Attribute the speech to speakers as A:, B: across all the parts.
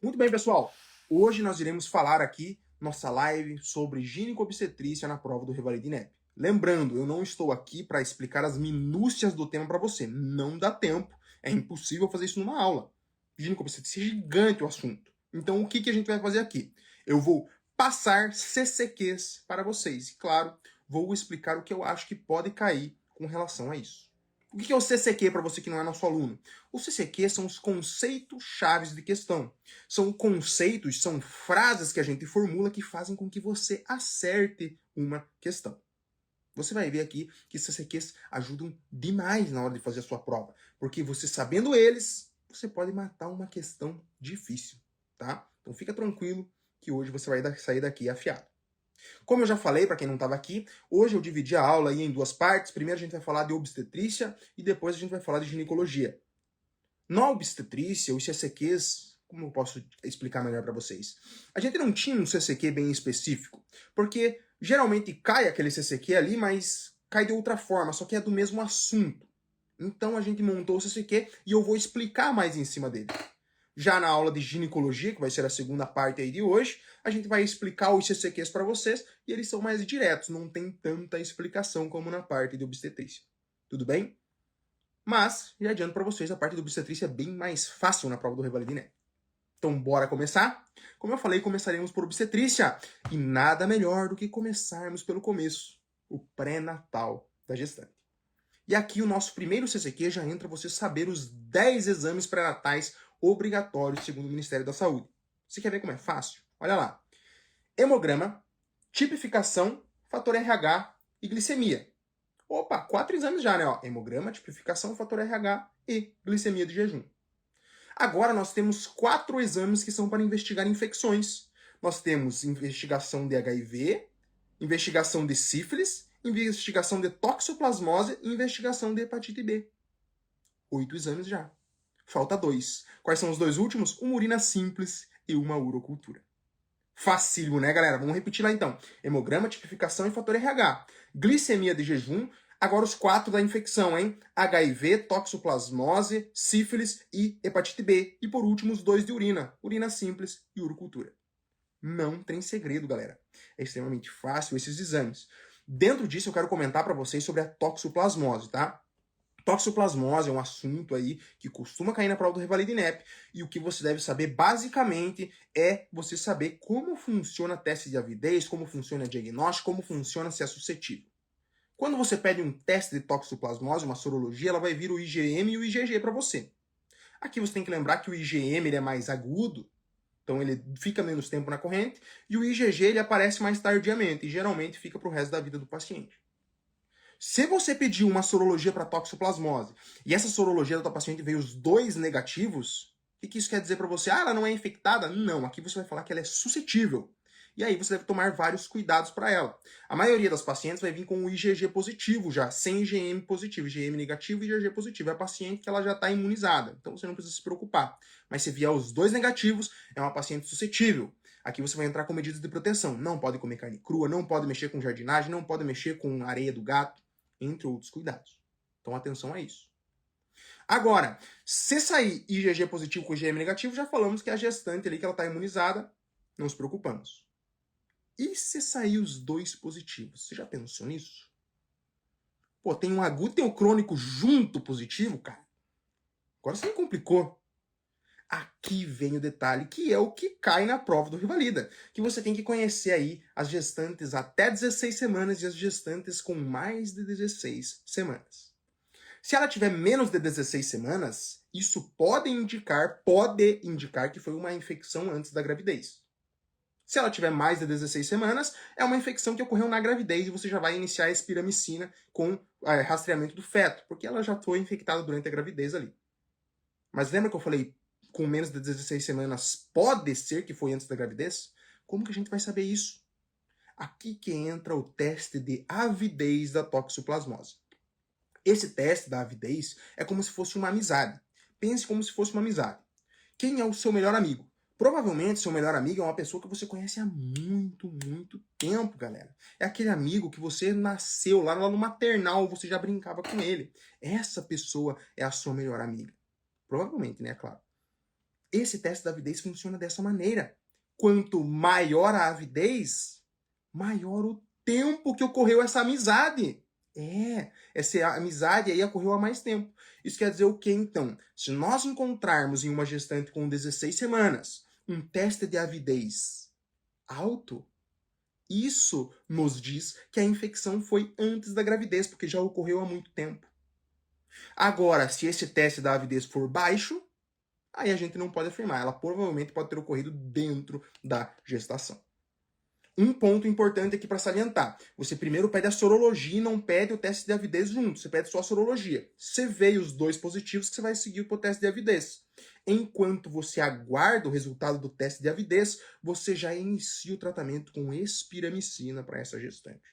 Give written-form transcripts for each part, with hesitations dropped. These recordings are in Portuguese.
A: Muito bem, pessoal. Hoje nós iremos falar aqui, nossa live, sobre ginecobstetrícia na prova do Revalida INEP. Lembrando, eu não estou aqui para explicar as minúcias do tema para você. Não dá tempo. É impossível fazer isso numa aula. Ginecobstetrícia é gigante o assunto. Então, o que a gente vai fazer aqui? Eu vou passar CCQs para vocês. E, claro, vou explicar o que eu acho que pode cair com relação a isso. O que é o CCQ para você que não é nosso aluno? O CCQ são os conceitos chaves de questão. São conceitos, são frases que a gente formula que fazem com que você acerte uma questão. Você vai ver aqui que CCQs ajudam demais na hora de fazer a sua prova, porque você sabendo eles, você pode matar uma questão difícil, tá? Então fica tranquilo que hoje você vai sair daqui afiado. Como eu já falei, para quem não estava aqui, hoje eu dividi a aula aí em duas partes. Primeiro a gente vai falar de obstetrícia e depois a gente vai falar de ginecologia. Na obstetrícia, os CCQs, como eu posso explicar melhor para vocês? A gente não tinha um CCQ bem específico, porque geralmente cai aquele CCQ ali, mas cai de outra forma, só que é do mesmo assunto. Então a gente montou o CCQ e eu vou explicar mais em cima dele. Já na aula de ginecologia, que vai ser a segunda parte aí de hoje, a gente vai explicar os CCQs para vocês e eles são mais diretos, não tem tanta explicação como na parte de obstetrícia. Tudo bem? Mas, já adianto para vocês, a parte de obstetrícia é bem mais fácil na prova do Revalida INEP. Então, bora começar? Como eu falei, começaremos por obstetrícia. E nada melhor do que começarmos pelo começo, o pré-natal da gestante. E aqui o nosso primeiro CCQ já entra você saber os 10 exames pré-natais obrigatórios segundo o Ministério da Saúde. Você quer ver como é fácil? Olha lá. Hemograma, tipificação, fator RH e glicemia. Opa, 4 exames já, né? Ó, hemograma, tipificação, fator RH e glicemia de jejum. Agora nós temos 4 exames que são para investigar infecções. Nós temos investigação de HIV, investigação de sífilis, investigação de toxoplasmose e investigação de hepatite B. 8 exames já. Falta 2. Quais são os 2 últimos? Uma urina simples e uma urocultura. Facílimo, né, galera? Vamos repetir lá então. Hemograma, tipificação e fator RH. Glicemia de jejum. Agora os 4 da infecção, hein? HIV, toxoplasmose, sífilis e hepatite B. E por último, os 2 de urina. Urina simples e urocultura. Não tem segredo, galera. É extremamente fácil esses exames. Dentro disso, eu quero comentar para vocês sobre a toxoplasmose, tá? Toxoplasmose é um assunto aí que costuma cair na prova do Revalida INEP e o que você deve saber basicamente é você saber como funciona teste de avidez, como funciona diagnóstico, como funciona se é suscetível. Quando você pede um teste de toxoplasmose, uma sorologia, ela vai vir o IgM e o IgG para você. Aqui você tem que lembrar que o IgM ele é mais agudo, então ele fica menos tempo na corrente, e o IgG ele aparece mais tardiamente e geralmente fica para o resto da vida do paciente. Se você pediu uma sorologia para toxoplasmose e essa sorologia da tua paciente veio os 2 negativos, o que isso quer dizer para você? Ah, ela não é infectada? Não, aqui você vai falar que ela é suscetível. E aí você deve tomar vários cuidados para ela. A maioria das pacientes vai vir com o IgG positivo já, sem IgM positivo, IgM negativo e IgG positivo. É a paciente que ela já está imunizada, então você não precisa se preocupar. Mas se vier os 2 negativos, é uma paciente suscetível. Aqui você vai entrar com medidas de proteção. Não pode comer carne crua, não pode mexer com jardinagem, não pode mexer com areia do gato, entre outros cuidados. Então atenção a isso. Agora, se sair IgG positivo com IgM negativo, já falamos que é a gestante ali que ela está imunizada, não nos preocupamos. E se sair os 2 positivos? Você já pensou nisso? Pô, tem um agudo e um crônico junto positivo, cara? Agora você me complicou. Aqui vem o detalhe, que é o que cai na prova do Revalida. Que você tem que conhecer aí as gestantes até 16 semanas e as gestantes com mais de 16 semanas. Se ela tiver menos de 16 semanas, isso pode indicar que foi uma infecção antes da gravidez. Se ela tiver mais de 16 semanas, é uma infecção que ocorreu na gravidez e você já vai iniciar a espiramicina com rastreamento do feto, porque ela já foi infectada durante a gravidez ali. Mas lembra que eu falei com menos de 16 semanas pode ser que foi antes da gravidez? Como que a gente vai saber isso? Aqui que entra o teste de avidez da toxoplasmose. Esse teste da avidez é como se fosse uma amizade. Pense como se fosse uma amizade. Quem é o seu melhor amigo? Provavelmente seu melhor amigo é uma pessoa que você conhece há muito, muito tempo, galera. É aquele amigo que você nasceu lá no maternal, você já brincava com ele. Essa pessoa é a sua melhor amiga. Provavelmente, né? Claro. Esse teste da avidez funciona dessa maneira. Quanto maior a avidez, maior o tempo que ocorreu essa amizade. Essa amizade aí ocorreu há mais tempo. Isso quer dizer o quê, então? Se nós encontrarmos em uma gestante com 16 semanas um teste de avidez alto, isso nos diz que a infecção foi antes da gravidez, porque já ocorreu há muito tempo. Agora, se esse teste da avidez for baixo, aí a gente não pode afirmar. Ela provavelmente pode ter ocorrido dentro da gestação. Um ponto importante aqui para salientar. Você primeiro pede a sorologia e não pede o teste de avidez junto. Você pede só a sorologia. Você vê os dois positivos que você vai seguir para o teste de avidez. Enquanto você aguarda o resultado do teste de avidez, você já inicia o tratamento com espiramicina para essa gestante.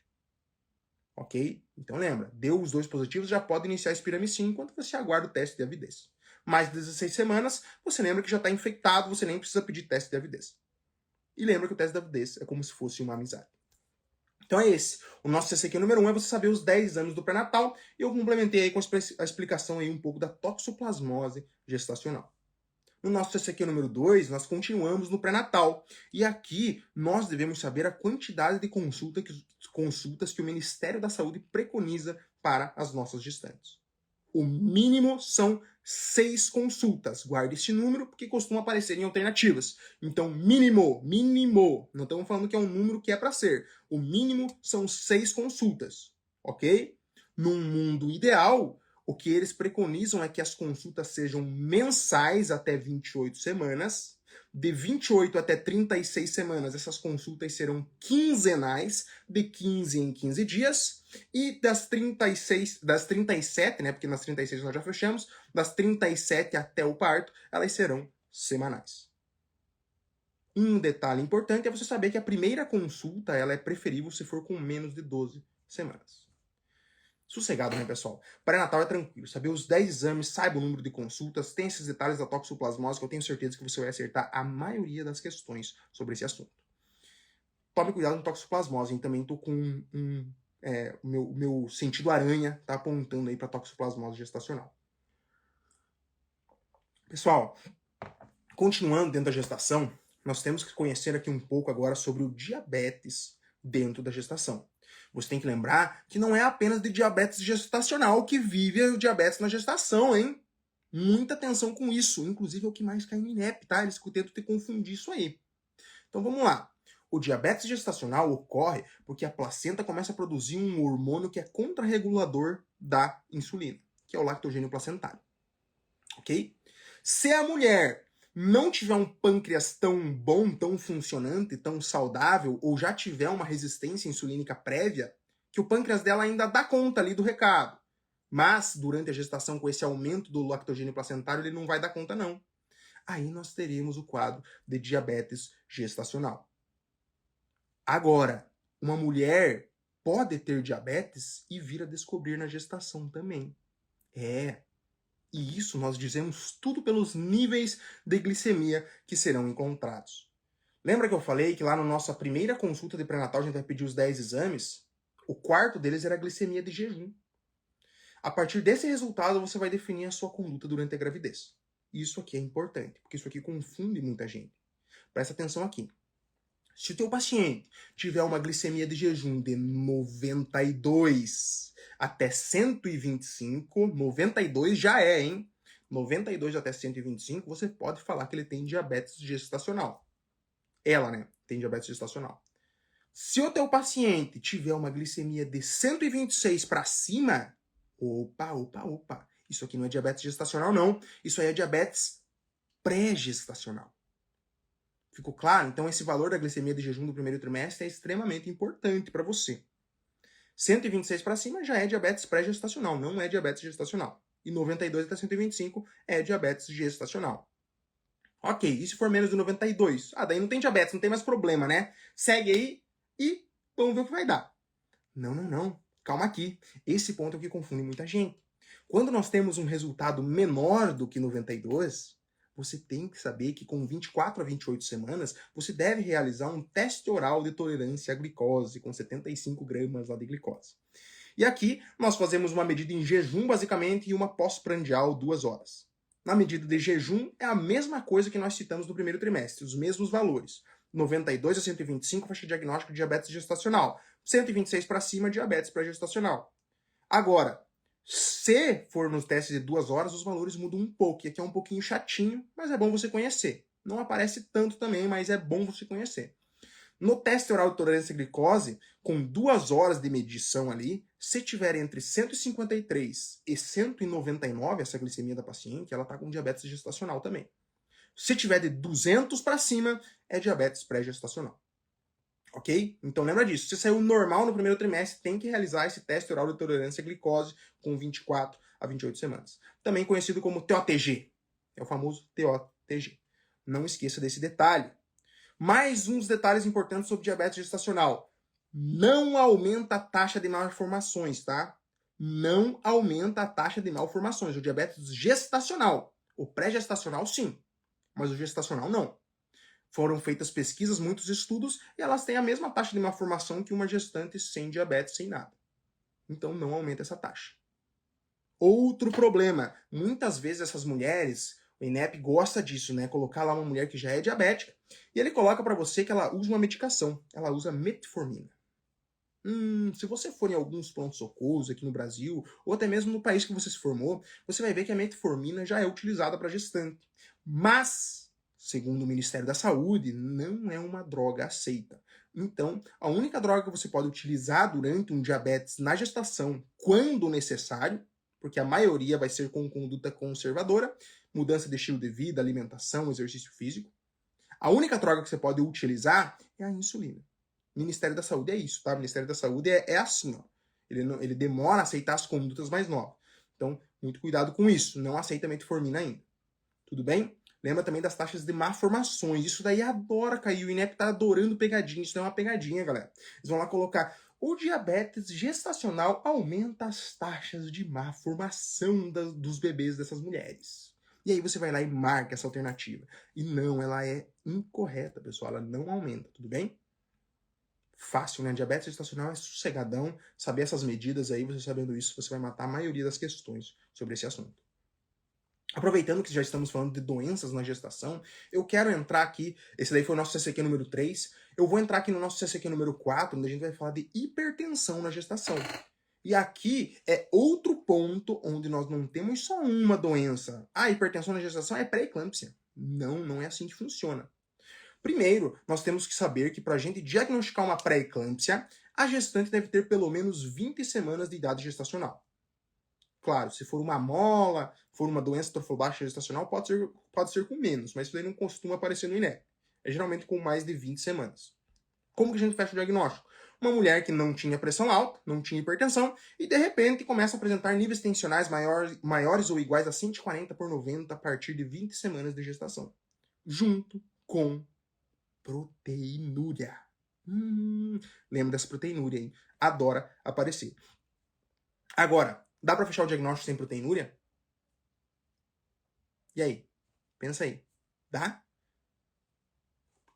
A: Ok? Então lembra, deu os dois positivos, já pode iniciar a espiramicina enquanto você aguarda o teste de avidez. Mais de 16 semanas, você lembra que já está infectado, você nem precisa pedir teste de avidez. E lembra que o teste da avidez é como se fosse uma amizade. Então é esse. O nosso CCQ número 1 é você saber os 10 anos do pré-natal, e eu complementei aí com a explicação aí um pouco da toxoplasmose gestacional. No nosso CCQ número 2, nós continuamos no pré-natal. E aqui nós devemos saber a quantidade de consultas que o Ministério da Saúde preconiza para as nossas gestantes. O mínimo são 6 consultas. Guarde esse número porque costuma aparecer em alternativas. Então, mínimo. Não estamos falando que é um número que é para ser. O mínimo são 6 consultas. Ok? Num mundo ideal, o que eles preconizam é que as consultas sejam mensais até 28 semanas. De 28 até 36 semanas, essas consultas serão quinzenais, de 15 em 15 dias. E das 37, né, porque nas 36 nós já fechamos, das 37 até o parto, elas serão semanais. Um detalhe importante é você saber que a primeira consulta ela é preferível se for com menos de 12 semanas. Sossegado, né, pessoal? Pré-natal é tranquilo. Saber os 10 exames, saiba o número de consultas, tem esses detalhes da toxoplasmose que eu tenho certeza que você vai acertar a maioria das questões sobre esse assunto. Tome cuidado com toxoplasmose, hein? Também tô com o meu sentido aranha tá apontando aí para toxoplasmose gestacional. Pessoal, continuando dentro da gestação, nós temos que conhecer aqui um pouco agora sobre o diabetes dentro da gestação. Você tem que lembrar que não é apenas de diabetes gestacional que vive o diabetes na gestação, hein? Muita atenção com isso. Inclusive é o que mais cai no INEP, tá? Eles tentam te confundir isso aí. Então vamos lá. O diabetes gestacional ocorre porque a placenta começa a produzir um hormônio que é contrarregulador da insulina, que é o lactogênio placentário. Ok? Se a mulher não tiver um pâncreas tão bom, tão funcionante, tão saudável, ou já tiver uma resistência insulínica prévia, que o pâncreas dela ainda dá conta ali do recado. Mas, durante a gestação, com esse aumento do lactogênio placentário, ele não vai dar conta, não. Aí nós teremos o quadro de diabetes gestacional. Agora, uma mulher pode ter diabetes e vir a descobrir na gestação também. E isso nós dizemos tudo pelos níveis de glicemia que serão encontrados. Lembra que eu falei que lá na nossa primeira consulta de pré-natal a gente vai pedir os 10 exames? O quarto deles era a glicemia de jejum. A partir desse resultado você vai definir a sua conduta durante a gravidez. Isso aqui é importante, porque isso aqui confunde muita gente. Presta atenção aqui. Se o teu paciente tiver uma glicemia de jejum de 92 até 125, 92 já é, hein? 92 até 125, você pode falar que ele tem diabetes gestacional. Ela, né, tem diabetes gestacional. Se o teu paciente tiver uma glicemia de 126 para cima, opa. Isso aqui não é diabetes gestacional, não. Isso aí é diabetes pré-gestacional. Ficou claro? Então esse valor da glicemia de jejum do primeiro trimestre é extremamente importante para você. 126 para cima já é diabetes pré-gestacional, não é diabetes gestacional. E 92 até 125 é diabetes gestacional. Ok, e se for menos de 92? Daí não tem diabetes, não tem mais problema, né? Segue aí e vamos ver o que vai dar. Não. Calma aqui. Esse ponto é o que confunde muita gente. Quando nós temos um resultado menor do que 92... você tem que saber que com 24 a 28 semanas, você deve realizar um teste oral de tolerância à glicose, com 75 gramas lá de glicose. E aqui, nós fazemos uma medida em jejum, basicamente, e uma pós-prandial 2 horas. Na medida de jejum, é a mesma coisa que nós citamos no primeiro trimestre, os mesmos valores. 92 a 125, faixa diagnóstica de diabetes gestacional. 126 para cima, diabetes pré-gestacional. Agora, se for nos testes de 2 horas, os valores mudam um pouco. E aqui é um pouquinho chatinho, mas é bom você conhecer. Não aparece tanto também, mas é bom você conhecer. No teste oral de tolerância à glicose, com 2 horas de medição ali, se tiver entre 153 e 199 essa glicemia da paciente, ela está com diabetes gestacional também. Se tiver de 200 para cima, é diabetes pré-gestacional. Ok? Então lembra disso. Se saiu normal no primeiro trimestre, tem que realizar esse teste oral de tolerância à glicose com 24 a 28 semanas. Também conhecido como TOTG. É o famoso TOTG. Não esqueça desse detalhe. Mais uns detalhes importantes sobre diabetes gestacional. Não aumenta a taxa de malformações, tá? Não aumenta a taxa de malformações. O diabetes gestacional. O pré-gestacional, sim. Mas o gestacional, não. Foram feitas pesquisas, muitos estudos, e elas têm a mesma taxa de malformação que uma gestante sem diabetes, sem nada. Então, não aumenta essa taxa. Outro problema. Muitas vezes essas mulheres, o INEP gosta disso, né? Colocar lá uma mulher que já é diabética, e ele coloca para você que ela usa uma medicação. Ela usa metformina. Se você for em alguns pronto-socorros aqui no Brasil, ou até mesmo no país que você se formou, você vai ver que a metformina já é utilizada para gestante. Mas, segundo o Ministério da Saúde, não é uma droga aceita. Então, a única droga que você pode utilizar durante um diabetes na gestação, quando necessário, porque a maioria vai ser com conduta conservadora, mudança de estilo de vida, alimentação, exercício físico. A única droga que você pode utilizar é a insulina. Ministério da Saúde é isso, tá? O Ministério da Saúde é assim, ó. Ele demora a aceitar as condutas mais novas. Então, muito cuidado com isso. Não aceita metformina ainda. Tudo bem? Lembra também das taxas de malformações. Isso daí adora cair. O INEP tá adorando pegadinha. Isso não é uma pegadinha, galera. Eles vão lá colocar: o diabetes gestacional aumenta as taxas de malformação dos bebês dessas mulheres. E aí você vai lá e marca essa alternativa. E não, ela é incorreta, pessoal. Ela não aumenta, tudo bem? Fácil, né? Diabetes gestacional é sossegadão. Saber essas medidas aí, você sabendo isso, você vai matar a maioria das questões sobre esse assunto. Aproveitando que já estamos falando de doenças na gestação, eu quero entrar aqui, esse daí foi o nosso CCQ número 3, eu vou entrar aqui no nosso CCQ número 4, onde a gente vai falar de hipertensão na gestação. E aqui é outro ponto onde nós não temos só uma doença. A hipertensão na gestação é pré-eclâmpsia. Não, não é assim que funciona. Primeiro, nós temos que saber que para a gente diagnosticar uma pré-eclâmpsia, a gestante deve ter pelo menos 20 semanas de idade gestacional. Claro, se for uma mola, for uma doença trofoblástica gestacional, pode ser com menos, mas isso daí não costuma aparecer no INEP. É geralmente com mais de 20 semanas. Como que a gente fecha o diagnóstico? Uma mulher que não tinha pressão alta, não tinha hipertensão, e de repente começa a apresentar níveis tensionais maiores ou iguais a 140/90 a partir de 20 semanas de gestação. Junto com proteinúria. Lembra dessa proteinúria, hein? Adora aparecer. Agora, dá pra fechar o diagnóstico sem proteinúria? E aí? Pensa aí. Dá?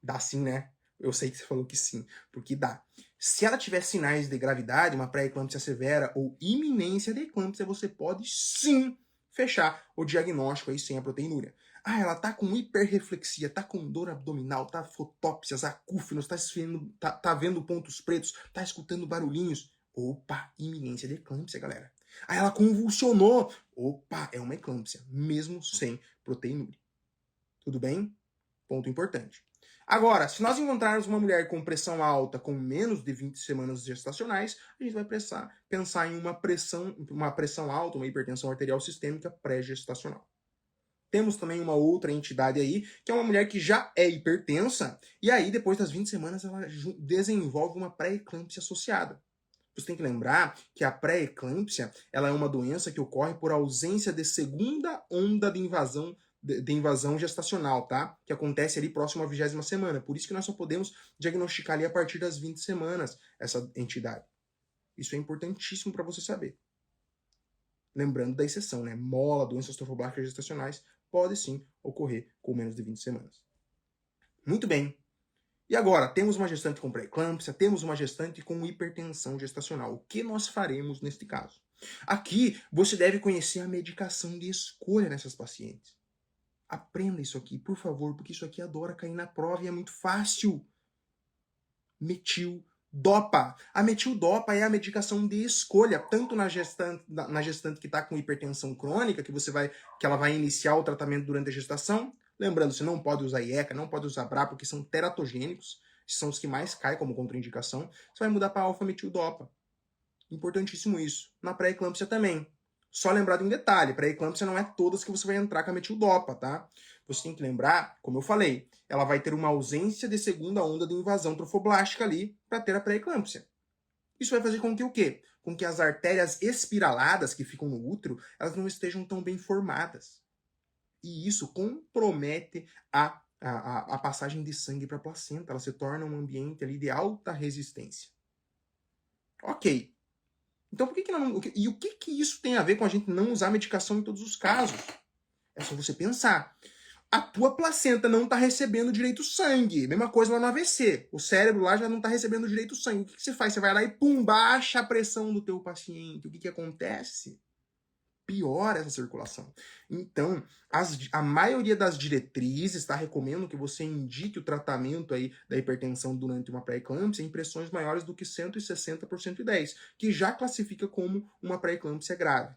A: Dá sim, né? Eu sei que você falou que sim, porque dá. Se ela tiver sinais de gravidade, uma pré-eclâmpsia severa ou iminência de eclâmpsia, você pode sim fechar o diagnóstico aí sem a proteinúria. Ah, ela tá com hiperreflexia, tá com dor abdominal, tá fotópsias, acúfinos, tá vendo pontos pretos, tá escutando barulhinhos. Opa, iminência de eclâmpsia, galera. Ah, ela convulsionou. Opa, é uma eclâmpsia, mesmo sem proteinúria. Tudo bem? Ponto importante. Agora, se nós encontrarmos uma mulher com pressão alta com menos de 20 semanas gestacionais, a gente vai pensar em uma pressão alta, uma hipertensão arterial sistêmica pré-gestacional. Temos também uma outra entidade aí, que é uma mulher que já é hipertensa, e aí depois das 20 semanas ela desenvolve uma pré-eclâmpsia associada. Você tem que lembrar que a pré-eclâmpsia ela é uma doença que ocorre por ausência de segunda onda de invasão gestacional, tá? Que acontece ali próximo à 20ª semana. Por isso que nós só podemos diagnosticar ali a partir das 20 semanas essa entidade. Isso é importantíssimo para você saber. Lembrando da exceção, né? Mola, doenças trofoblásticas gestacionais, pode sim ocorrer com menos de 20 semanas. Muito bem. E agora, temos uma gestante com pré-eclâmpsia, temos uma gestante com hipertensão gestacional. O que nós faremos neste caso? Aqui, você deve conhecer a medicação de escolha nessas pacientes. Aprenda isso aqui, por favor, porque isso aqui adora cair na prova e é muito fácil. Metildopa. A metildopa é a medicação de escolha, tanto na gestante que está com hipertensão crônica, que ela vai iniciar o tratamento durante a gestação. Lembrando, você não pode usar IECA, não pode usar BRA, porque são teratogênicos, são os que mais caem como contraindicação. Você vai mudar para alfa-metildopa. Importantíssimo isso. Na pré-eclâmpsia também. Só lembrar de um detalhe, pré-eclâmpsia não é todas que você vai entrar com a metildopa, tá? Você tem que lembrar, como eu falei, ela vai ter uma ausência de segunda onda de invasão trofoblástica ali para ter a pré-eclâmpsia. Isso vai fazer com que o quê? Com que as artérias espiraladas que ficam no útero, elas não estejam tão bem formadas. E isso compromete a passagem de sangue para a placenta. Ela se torna um ambiente ali de alta resistência. Ok. Então, por que não... E o que isso tem a ver com a gente não usar medicação em todos os casos? É só você pensar. A tua placenta não está recebendo direito sangue. Mesma coisa lá no AVC. O cérebro lá já não está recebendo direito sangue. O que você faz? Você vai lá e pum, baixa a pressão do teu paciente. O que acontece? Piora essa circulação. Então, a maioria das diretrizes recomendo que você indique o tratamento aí da hipertensão durante uma pré-eclâmpsia em pressões maiores do que 160 por 110, que já classifica como uma pré-eclâmpsia grave.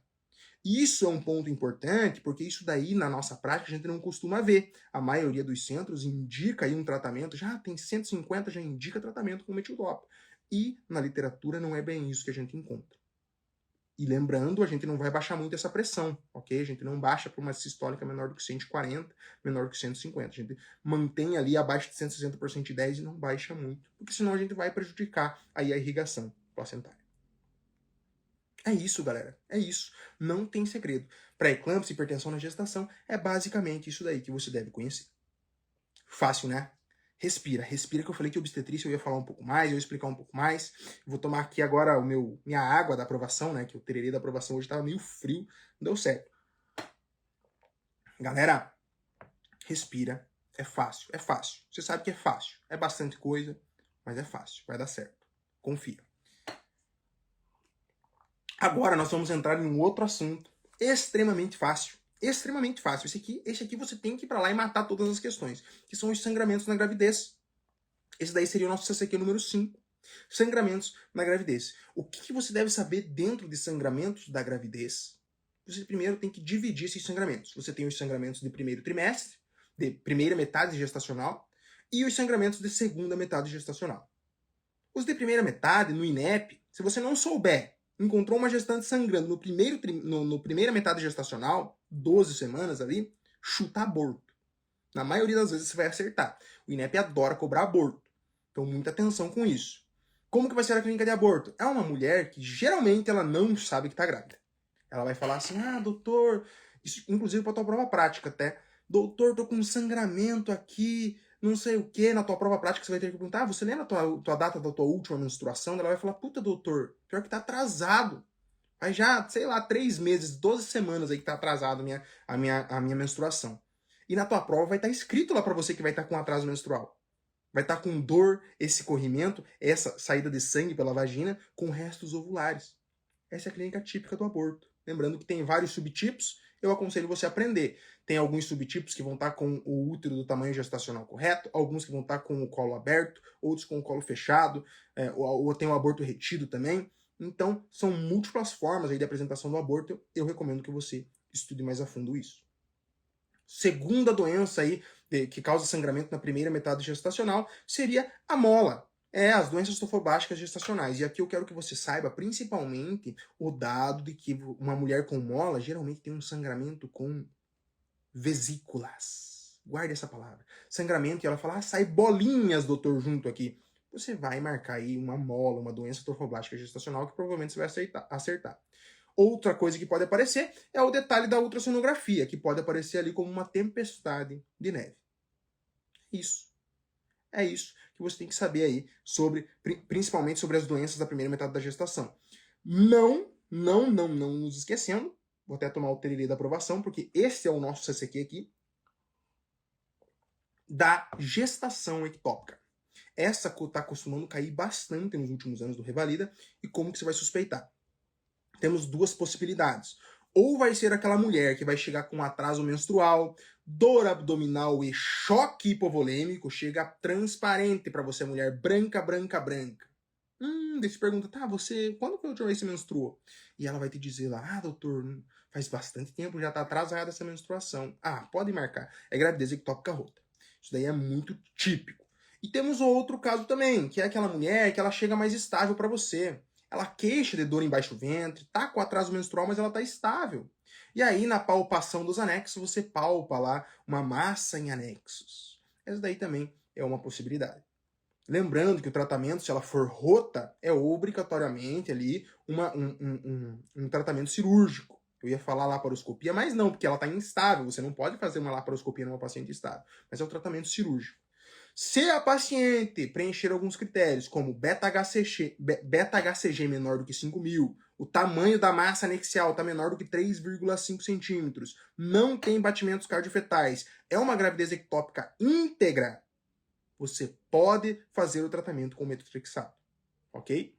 A: Isso é um ponto importante, porque isso daí, na nossa prática, a gente não costuma ver. A maioria dos centros indica aí um tratamento, já tem 150, já indica tratamento com metildopa. E na literatura não é bem isso que a gente encontra. E lembrando, a gente não vai baixar muito essa pressão, ok? A gente não baixa para uma sistólica menor do que 140, menor do que 150. A gente mantém ali abaixo de 160 por 110 e não baixa muito, porque senão a gente vai prejudicar aí a irrigação placentária. É isso, galera. É isso. Não tem segredo. Pré-eclâmpsia, hipertensão na gestação, é basicamente isso daí que você deve conhecer. Fácil, né? Respira, respira, que eu falei que obstetrícia eu ia falar um pouco mais, eu ia explicar um pouco mais. Vou tomar aqui agora minha água da aprovação, né? Que o tererê da aprovação hoje estava meio frio, não deu certo. Galera, respira. É fácil, é fácil. Você sabe que é fácil. É bastante coisa, mas é fácil. Vai dar certo. Confia. Agora nós vamos entrar em um outro assunto extremamente fácil. Extremamente fácil. Esse aqui você tem que ir para lá e matar todas as questões, que são os sangramentos na gravidez. Esse daí seria o nosso CCQ número 5. Sangramentos na gravidez. O que você deve saber dentro de sangramentos da gravidez? Você primeiro tem que dividir esses sangramentos. Você tem os sangramentos de primeiro trimestre, de primeira metade gestacional, e os sangramentos de segunda metade gestacional. Os de primeira metade, no INEP, se você não souber, encontrou uma gestante sangrando no primeira metade gestacional, 12 semanas ali, chuta aborto. Na maioria das vezes você vai acertar. O INEP adora cobrar aborto. Então, muita atenção com isso. Como que vai ser a clínica de aborto? É uma mulher que geralmente ela não sabe que está grávida. Ela vai falar assim, doutor, isso inclusive para tua prova prática até. Doutor, tô com um sangramento aqui, não sei o que, na tua prova prática você vai ter que perguntar, você lembra a tua data da tua última menstruação? Ela vai falar, puta doutor, pior que tá atrasado. Aí já, sei lá, 3 meses, 12 semanas aí que tá atrasado a minha menstruação. E na tua prova vai estar escrito lá para você que vai estar com atraso menstrual. Vai estar com dor, esse corrimento, essa saída de sangue pela vagina, com restos ovulares. Essa é a clínica típica do aborto. Lembrando que tem vários subtipos, eu aconselho você a aprender. Tem alguns subtipos que vão estar com o útero do tamanho gestacional correto, alguns que vão estar com o colo aberto, outros com o colo fechado, ou tem o aborto retido também. Então, são múltiplas formas aí de apresentação do aborto. Eu recomendo que você estude mais a fundo isso. Segunda doença aí que causa sangramento na primeira metade gestacional seria a mola. As doenças trofobásticas gestacionais. E aqui eu quero que você saiba, principalmente, o dado de que uma mulher com mola geralmente tem um sangramento com vesículas. Guarde essa palavra. Sangramento, e ela fala, sai bolinhas, doutor, junto aqui. Você vai marcar aí uma mola, uma doença trofoblástica gestacional que provavelmente você vai acertar. Outra coisa que pode aparecer é o detalhe da ultrassonografia, que pode aparecer ali como uma tempestade de neve. Isso. É isso que você tem que saber aí, principalmente sobre as doenças da primeira metade da gestação. Não nos esquecendo, vou até tomar o tererê da aprovação, porque esse é o nosso CCQ aqui, da gestação ectópica. Essa está costumando cair bastante nos últimos anos do Revalida, e como que você vai suspeitar? temos duas possibilidades. Ou vai ser aquela mulher que vai chegar com atraso menstrual, dor abdominal e choque hipovolêmico, chega transparente para você, mulher, branca, branca, branca. Daí você pergunta, tá, você, quando foi a última vez que você menstruou? E ela vai te dizer lá, doutor, faz bastante tempo, já tá atrasada essa menstruação. Ah, pode marcar. É gravidez ectópica rota. Isso daí é muito típico. E temos outro caso também, que é aquela mulher que ela chega mais estável para você. Ela queixa de dor embaixo do ventre, tá com atraso menstrual, mas ela tá estável. E aí, na palpação dos anexos, você palpa lá uma massa em anexos. Essa daí também é uma possibilidade. Lembrando que o tratamento, se ela for rota, é obrigatoriamente ali um tratamento cirúrgico. Eu ia falar laparoscopia, mas não, porque ela está instável. Você não pode fazer uma laparoscopia numa paciente estável. Mas é o tratamento cirúrgico. Se a paciente preencher alguns critérios, como beta-HCG menor do que 5.000, o tamanho da massa anexial está menor do que 3,5 centímetros, não tem batimentos cardiofetais, é uma gravidez ectópica íntegra, você pode fazer o tratamento com metotrexato, ok?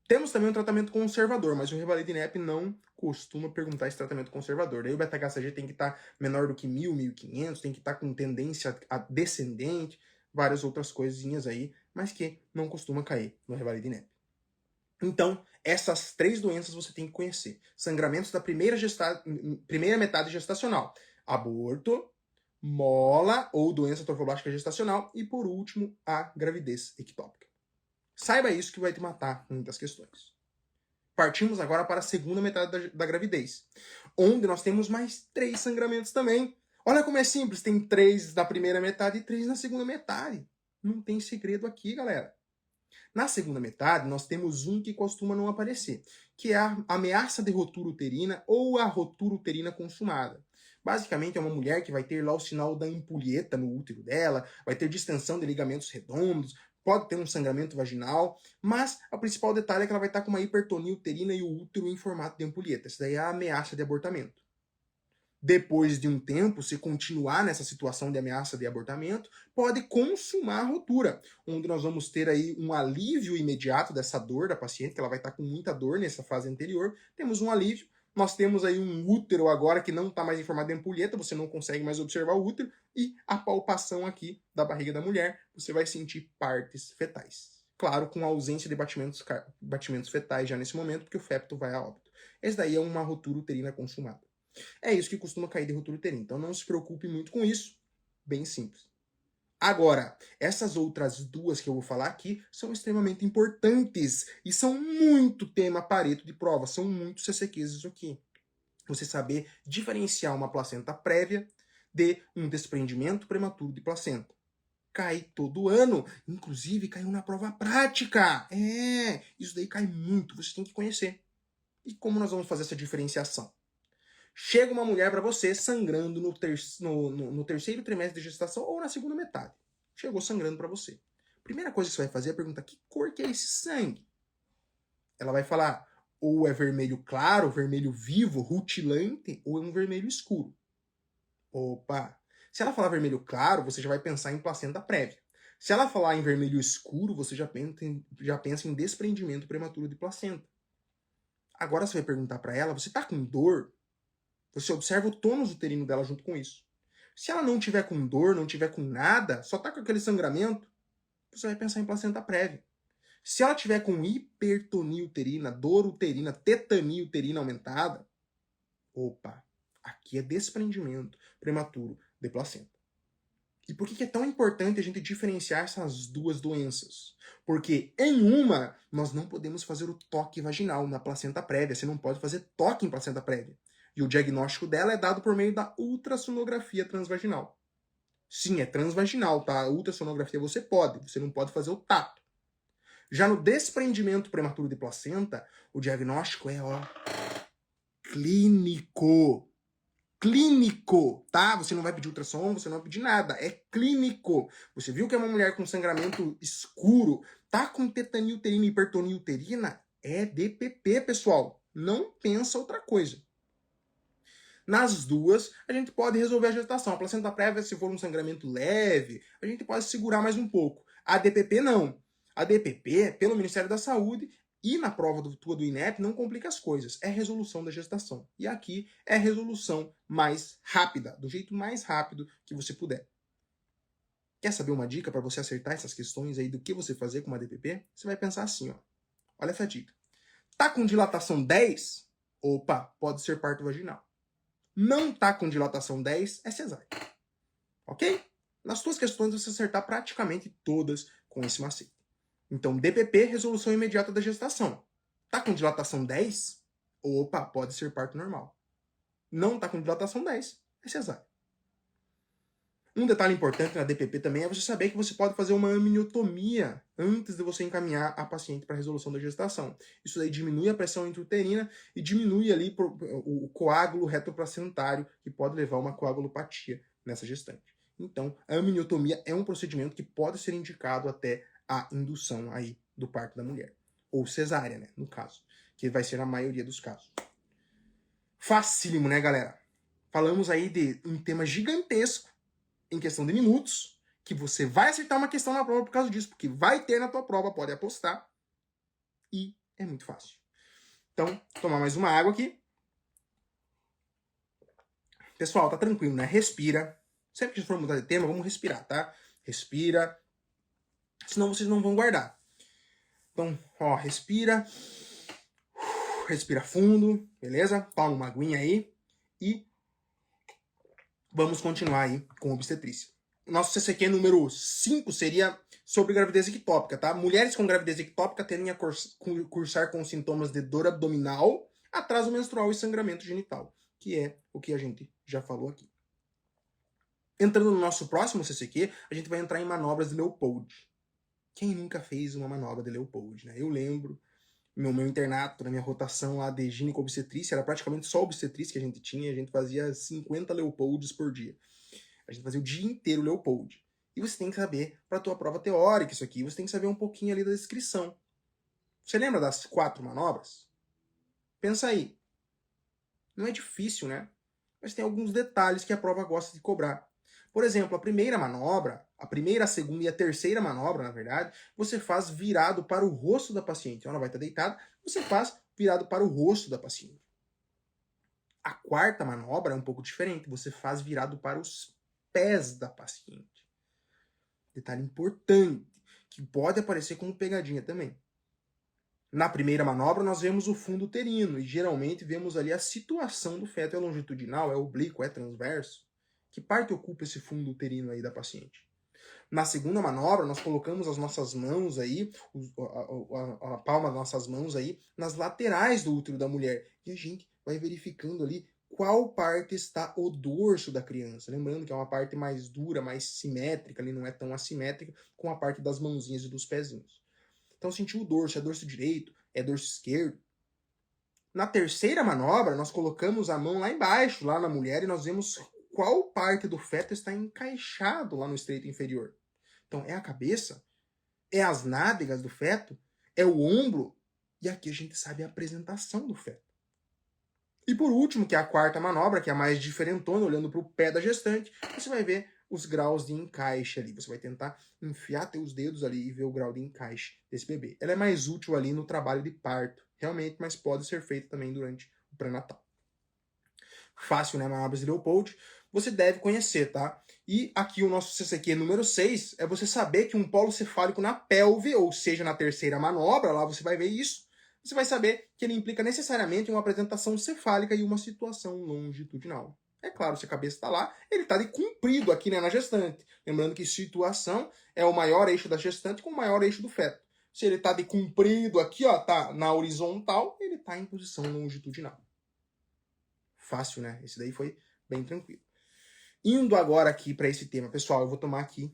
A: Temos também um tratamento conservador, mas o Revalid-NEP não costuma perguntar esse tratamento conservador. Daí o beta-HCG tem que estar menor do que 1.000, 1.500, tem que estar com tendência descendente, várias outras coisinhas aí, mas que não costuma cair no Revalid-NEP. Então, essas três doenças você tem que conhecer. Sangramentos da primeira metade gestacional. Aborto, mola ou doença trofoblástica gestacional e, por último, a gravidez ectópica. Saiba isso que vai te matar em muitas questões. Partimos agora para a segunda metade da gravidez, onde nós temos mais 3 sangramentos também. Olha como é simples, tem 3 da primeira metade e 3 na segunda metade. Não tem segredo aqui, galera. Na segunda metade, nós temos um que costuma não aparecer, que é a ameaça de rotura uterina ou a rotura uterina consumada. Basicamente, é uma mulher que vai ter lá o sinal da ampulheta no útero dela, vai ter distensão de ligamentos redondos, pode ter um sangramento vaginal, mas o principal detalhe é que ela vai estar com uma hipertonia uterina e o útero em formato de ampulheta. Essa daí é a ameaça de abortamento. Depois de um tempo, se continuar nessa situação de ameaça de abortamento, pode consumar a rotura, onde nós vamos ter aí um alívio imediato dessa dor da paciente, que ela vai estar com muita dor nessa fase anterior. Temos um alívio. Nós temos aí um útero agora que não está mais em formato de ampulheta, você não consegue mais observar o útero, e a palpação aqui da barriga da mulher, você vai sentir partes fetais. Claro, com ausência de batimentos fetais já nesse momento, porque o feto vai a óbito. Essa daí é uma rotura uterina consumada. É isso que costuma cair de rotura uterina. Então não se preocupe muito com isso. Bem simples. Agora, essas outras duas que eu vou falar aqui são extremamente importantes e são muito tema Pareto de prova, são muito CCQs isso aqui. Você saber diferenciar uma placenta prévia de um desprendimento prematuro de placenta. Cai todo ano, inclusive caiu na prova prática. Isso daí cai muito, você tem que conhecer. E como nós vamos fazer essa diferenciação? Chega uma mulher para você sangrando no terceiro trimestre de gestação ou na segunda metade. Chegou sangrando para você. Primeira coisa que você vai fazer é perguntar que cor que é esse sangue. Ela vai falar ou é vermelho claro, vermelho vivo, rutilante, ou é um vermelho escuro. Opa! Se ela falar vermelho claro, você já vai pensar em placenta prévia. Se ela falar em vermelho escuro, você já pensa em desprendimento prematuro de placenta. Agora você vai perguntar para ela, você tá com dor? Você observa o tônus uterino dela junto com isso. Se ela não tiver com dor, não tiver com nada, só tá com aquele sangramento, você vai pensar em placenta prévia. Se ela tiver com hipertonia uterina, dor uterina, tetania uterina aumentada, opa, aqui é desprendimento prematuro de placenta. E por que é tão importante a gente diferenciar essas duas doenças? Porque em uma, nós não podemos fazer o toque vaginal na placenta prévia. Você não pode fazer toque em placenta prévia. E o diagnóstico dela é dado por meio da ultrassonografia transvaginal. Sim, é transvaginal, tá? A ultrassonografia você não pode fazer o tato. Já no desprendimento prematuro de placenta, o diagnóstico é, clínico. Clínico, tá? Você não vai pedir ultrassom, você não vai pedir nada. É clínico. Você viu que é uma mulher com sangramento escuro, tá com tetania uterina e hipertonia uterina? É DPP, pessoal. Não pensa outra coisa. Nas duas, a gente pode resolver a gestação. A placenta prévia, se for um sangramento leve, a gente pode segurar mais um pouco. A DPP, não. A DPP, pelo Ministério da Saúde, E na prova tua do INEP não complica as coisas, é resolução da gestação. E aqui é resolução mais rápida, do jeito mais rápido que você puder. Quer saber uma dica para você acertar essas questões aí do que você fazer com uma DPP? Você vai pensar assim, ó. Olha essa dica. Tá com dilatação 10? Opa, pode ser parto vaginal. Não tá com dilatação 10, é cesárea. Ok? Nas suas questões você acertar praticamente todas com esse macete. Então, DPP, resolução imediata da gestação. Tá com dilatação 10? Opa, pode ser parto normal. Não tá com dilatação 10, é cesárea. Um detalhe importante na DPP também é você saber que você pode fazer uma amniotomia antes de você encaminhar a paciente para a resolução da gestação. Isso daí diminui a pressão intrauterina e diminui ali o coágulo retroplacentário, que pode levar a uma coagulopatia nessa gestante. Então, a amniotomia é um procedimento que pode ser indicado até a indução aí do parto da mulher. Ou cesárea, né, no caso, que vai ser a maioria dos casos. Facílimo, né, galera? Falamos aí de um tema gigantesco, em questão de minutos, que você vai acertar uma questão na prova por causa disso, porque vai ter na tua prova, pode apostar, e é muito fácil. Então, tomar mais uma água aqui. Pessoal, tá tranquilo, né? Respira. Sempre que for mudar de tema, vamos respirar, tá? Respira, senão vocês não vão guardar. Então, ó, respira. Respira fundo, beleza? Toma uma aguinha aí e vamos continuar aí com obstetrícia. Nosso CCQ número 5 seria sobre gravidez ectópica, tá? Mulheres com gravidez ectópica tendem a cursar com sintomas de dor abdominal, atraso menstrual e sangramento genital, que é o que a gente já falou aqui. Entrando no nosso próximo CCQ, a gente vai entrar em manobras de Leopold. Quem nunca fez uma manobra de Leopold, né? Eu lembro, meu internato, na minha rotação lá de gineco-obstetrícia, era praticamente só obstetrícia que a gente tinha, a gente fazia 50 Leopolds por dia. A gente fazia o dia inteiro Leopold. E você tem que saber, para a tua prova teórica isso aqui, você tem que saber um pouquinho ali da descrição. Você lembra das 4 manobras? Pensa aí. Não é difícil, né? Mas tem alguns detalhes que a prova gosta de cobrar. Por exemplo, a primeira manobra, a primeira, a segunda e a terceira manobra, na verdade, você faz virado para o rosto da paciente. Ela vai estar deitada, você faz virado para o rosto da paciente. A quarta manobra é um pouco diferente, você faz virado para os pés da paciente. Detalhe importante, que pode aparecer como pegadinha também. Na primeira manobra, nós vemos o fundo uterino e geralmente vemos ali a situação do feto. É longitudinal, é oblíquo, é transverso? Que parte ocupa esse fundo uterino aí da paciente? Na segunda manobra, nós colocamos as nossas mãos aí, a palma das nossas mãos aí, nas laterais do útero da mulher. E a gente vai verificando ali qual parte está o dorso da criança. Lembrando que é uma parte mais dura, mais simétrica, ali não é tão assimétrica, com a parte das mãozinhas e dos pezinhos. Então, sentiu o dorso, é dorso direito, é dorso esquerdo. Na terceira manobra, nós colocamos a mão lá embaixo, lá na mulher, e nós vemos qual parte do feto está encaixado lá no estreito inferior. Então, é a cabeça, é as nádegas do feto, é o ombro, e aqui a gente sabe a apresentação do feto. E por último, que é a quarta manobra, que é a mais diferentona, olhando para o pé da gestante, você vai ver os graus de encaixe ali. Você vai tentar enfiar teus dedos ali e ver o grau de encaixe desse bebê. Ela é mais útil ali no trabalho de parto, realmente, mas pode ser feita também durante o pré-natal. Fácil, né? Manobras de Leopold. Você deve conhecer, tá? E aqui o nosso CCQ número 6 é você saber que um polo cefálico na pelve, ou seja, na terceira manobra, lá você vai ver isso, você vai saber que ele implica necessariamente uma apresentação cefálica e uma situação longitudinal. É claro, se a cabeça está lá, ele está de comprido aqui, né, na gestante. Lembrando que situação é o maior eixo da gestante com o maior eixo do feto. Se ele está de comprido aqui, ó, tá na horizontal, ele está em posição longitudinal. Fácil, né? Esse daí foi bem tranquilo. Indo agora aqui para esse tema, pessoal, eu vou tomar aqui.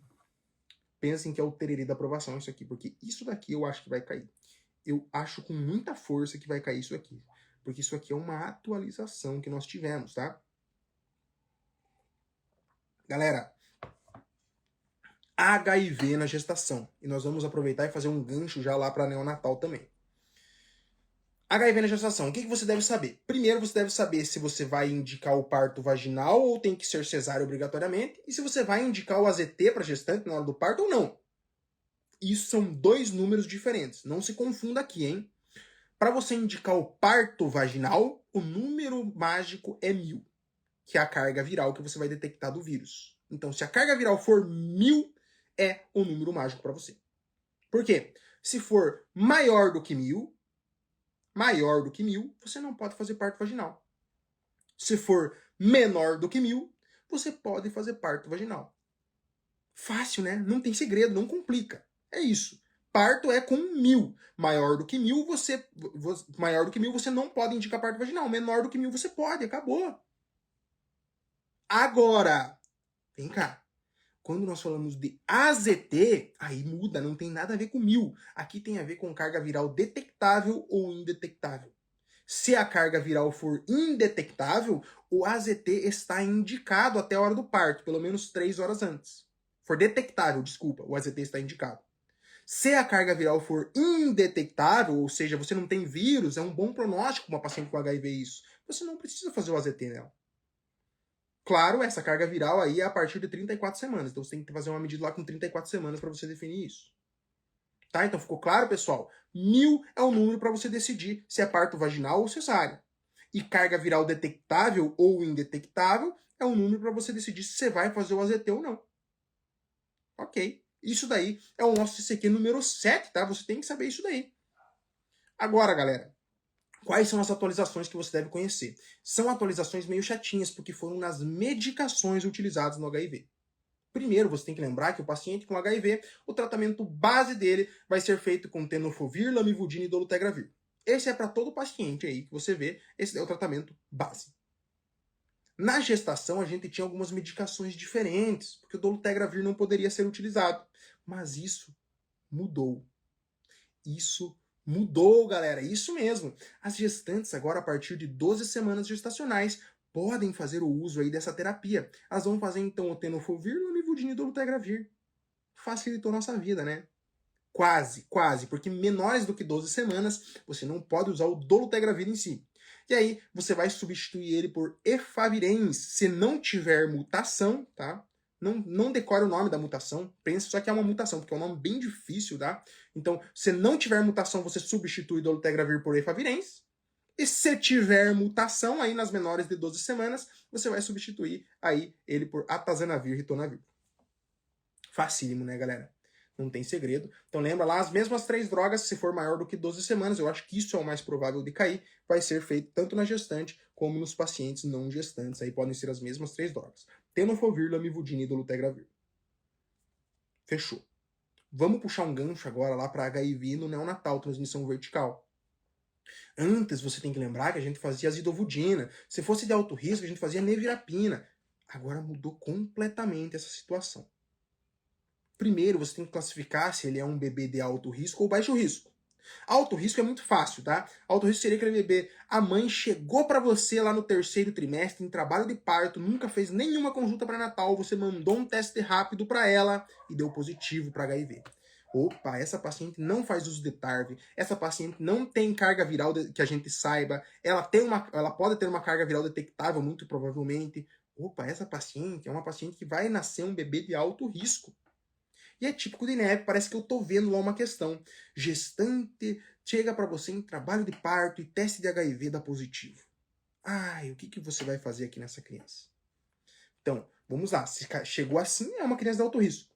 A: Pensem que é o tererê da aprovação isso aqui, porque isso daqui eu acho que vai cair. Eu acho com muita força que vai cair isso aqui. Porque isso aqui é uma atualização que nós tivemos, tá? Galera, HIV na gestação. E nós vamos aproveitar e fazer um gancho já lá para neonatal também. HIV na gestação, o que você deve saber? Primeiro, você deve saber se você vai indicar o parto vaginal ou tem que ser cesárea obrigatoriamente, e se você vai indicar o AZT para gestante na hora do parto ou não. Isso são 2 números diferentes. Não se confunda aqui, hein? Para você indicar o parto vaginal, o número mágico é 1000, que é a carga viral que você vai detectar do vírus. Então, se a carga viral for 1000, é o número mágico para você. Por quê? Se for maior do que 1000, você não pode fazer parto vaginal. Se for menor do que 1000, você pode fazer parto vaginal. Fácil, né? Não tem segredo, não complica. É isso. Parto é com 1000. Maior do que 1000, você não pode indicar parto vaginal. Menor do que 1000, você pode. Acabou. Agora, vem cá. Quando nós falamos de AZT, aí muda, não tem nada a ver com 1000. Aqui tem a ver com carga viral detectável ou indetectável. Se a carga viral for indetectável, o AZT está indicado até a hora do parto, pelo menos 3 horas antes. For detectável, desculpa, o AZT está indicado. Se a carga viral for indetectável, ou seja, você não tem vírus, é um bom pronóstico para uma paciente com HIV isso. Você não precisa fazer o AZT nela. Claro, essa carga viral aí é a partir de 34 semanas. Então você tem que fazer uma medida lá com 34 semanas para você definir isso. Tá? Então ficou claro, pessoal? 1000 é o número para você decidir se é parto vaginal ou cesárea. E carga viral detectável ou indetectável é o número para você decidir se você vai fazer o AZT ou não. Ok. Isso daí é o nosso CCQ número 7, tá? Você tem que saber isso daí. Agora, galera, quais são as atualizações que você deve conhecer? São atualizações meio chatinhas, porque foram nas medicações utilizadas no HIV. Primeiro, você tem que lembrar que o paciente com HIV, o tratamento base dele vai ser feito com tenofovir, lamivudina e dolutegravir. Esse é para todo paciente aí que você vê, esse é o tratamento base. Na gestação, a gente tinha algumas medicações diferentes, porque o dolutegravir não poderia ser utilizado. Mas isso mudou. Isso mudou, galera. Isso mesmo. As gestantes, agora a partir de 12 semanas gestacionais, podem fazer o uso aí dessa terapia. Elas vão fazer então o tenofovir, lamivudina e dolutegravir. Facilitou nossa vida, né? Quase, quase, porque menores do que 12 semanas você não pode usar o dolutegravir em si. E aí você vai substituir ele por efavirenz se não tiver mutação, tá? Não decore o nome da mutação, pense só que é uma mutação, porque é um nome bem difícil, tá? Então, se não tiver mutação, você substitui dolutegravir por efavirenz. E se tiver mutação aí nas menores de 12 semanas, você vai substituir aí ele por atazanavir, ritonavir. Facílimo, né, galera? Não tem segredo. Então lembra lá, as mesmas 3 drogas, se for maior do que 12 semanas, eu acho que isso é o mais provável de cair, vai ser feito tanto na gestante como nos pacientes não gestantes. Aí podem ser as mesmas 3 drogas. Tenofovir, lamivudina e dolutegravir. Fechou. Vamos puxar um gancho agora lá para HIV no neonatal, transmissão vertical. Antes você tem que lembrar que a gente fazia azidovudina. Se fosse de alto risco, a gente fazia nevirapina. Agora mudou completamente essa situação. Primeiro, você tem que classificar se ele é um bebê de alto risco ou baixo risco. Alto risco é muito fácil, tá? Alto risco seria aquele bebê, a mãe chegou para você lá no 3º trimestre, em trabalho de parto, nunca fez nenhuma consulta pré-natal, você mandou um teste rápido para ela e deu positivo para HIV. Opa, essa paciente não faz uso de TARV, essa paciente não tem carga viral que a gente saiba, ela pode ter uma carga viral detectável, muito provavelmente. Opa, essa paciente é uma paciente que vai nascer um bebê de alto risco. E é típico de INEP, parece que eu tô vendo lá uma questão. Gestante chega para você em trabalho de parto e teste de HIV dá positivo. Ai, o que você vai fazer aqui nessa criança? Então, vamos lá. Se chegou assim, é uma criança de alto risco.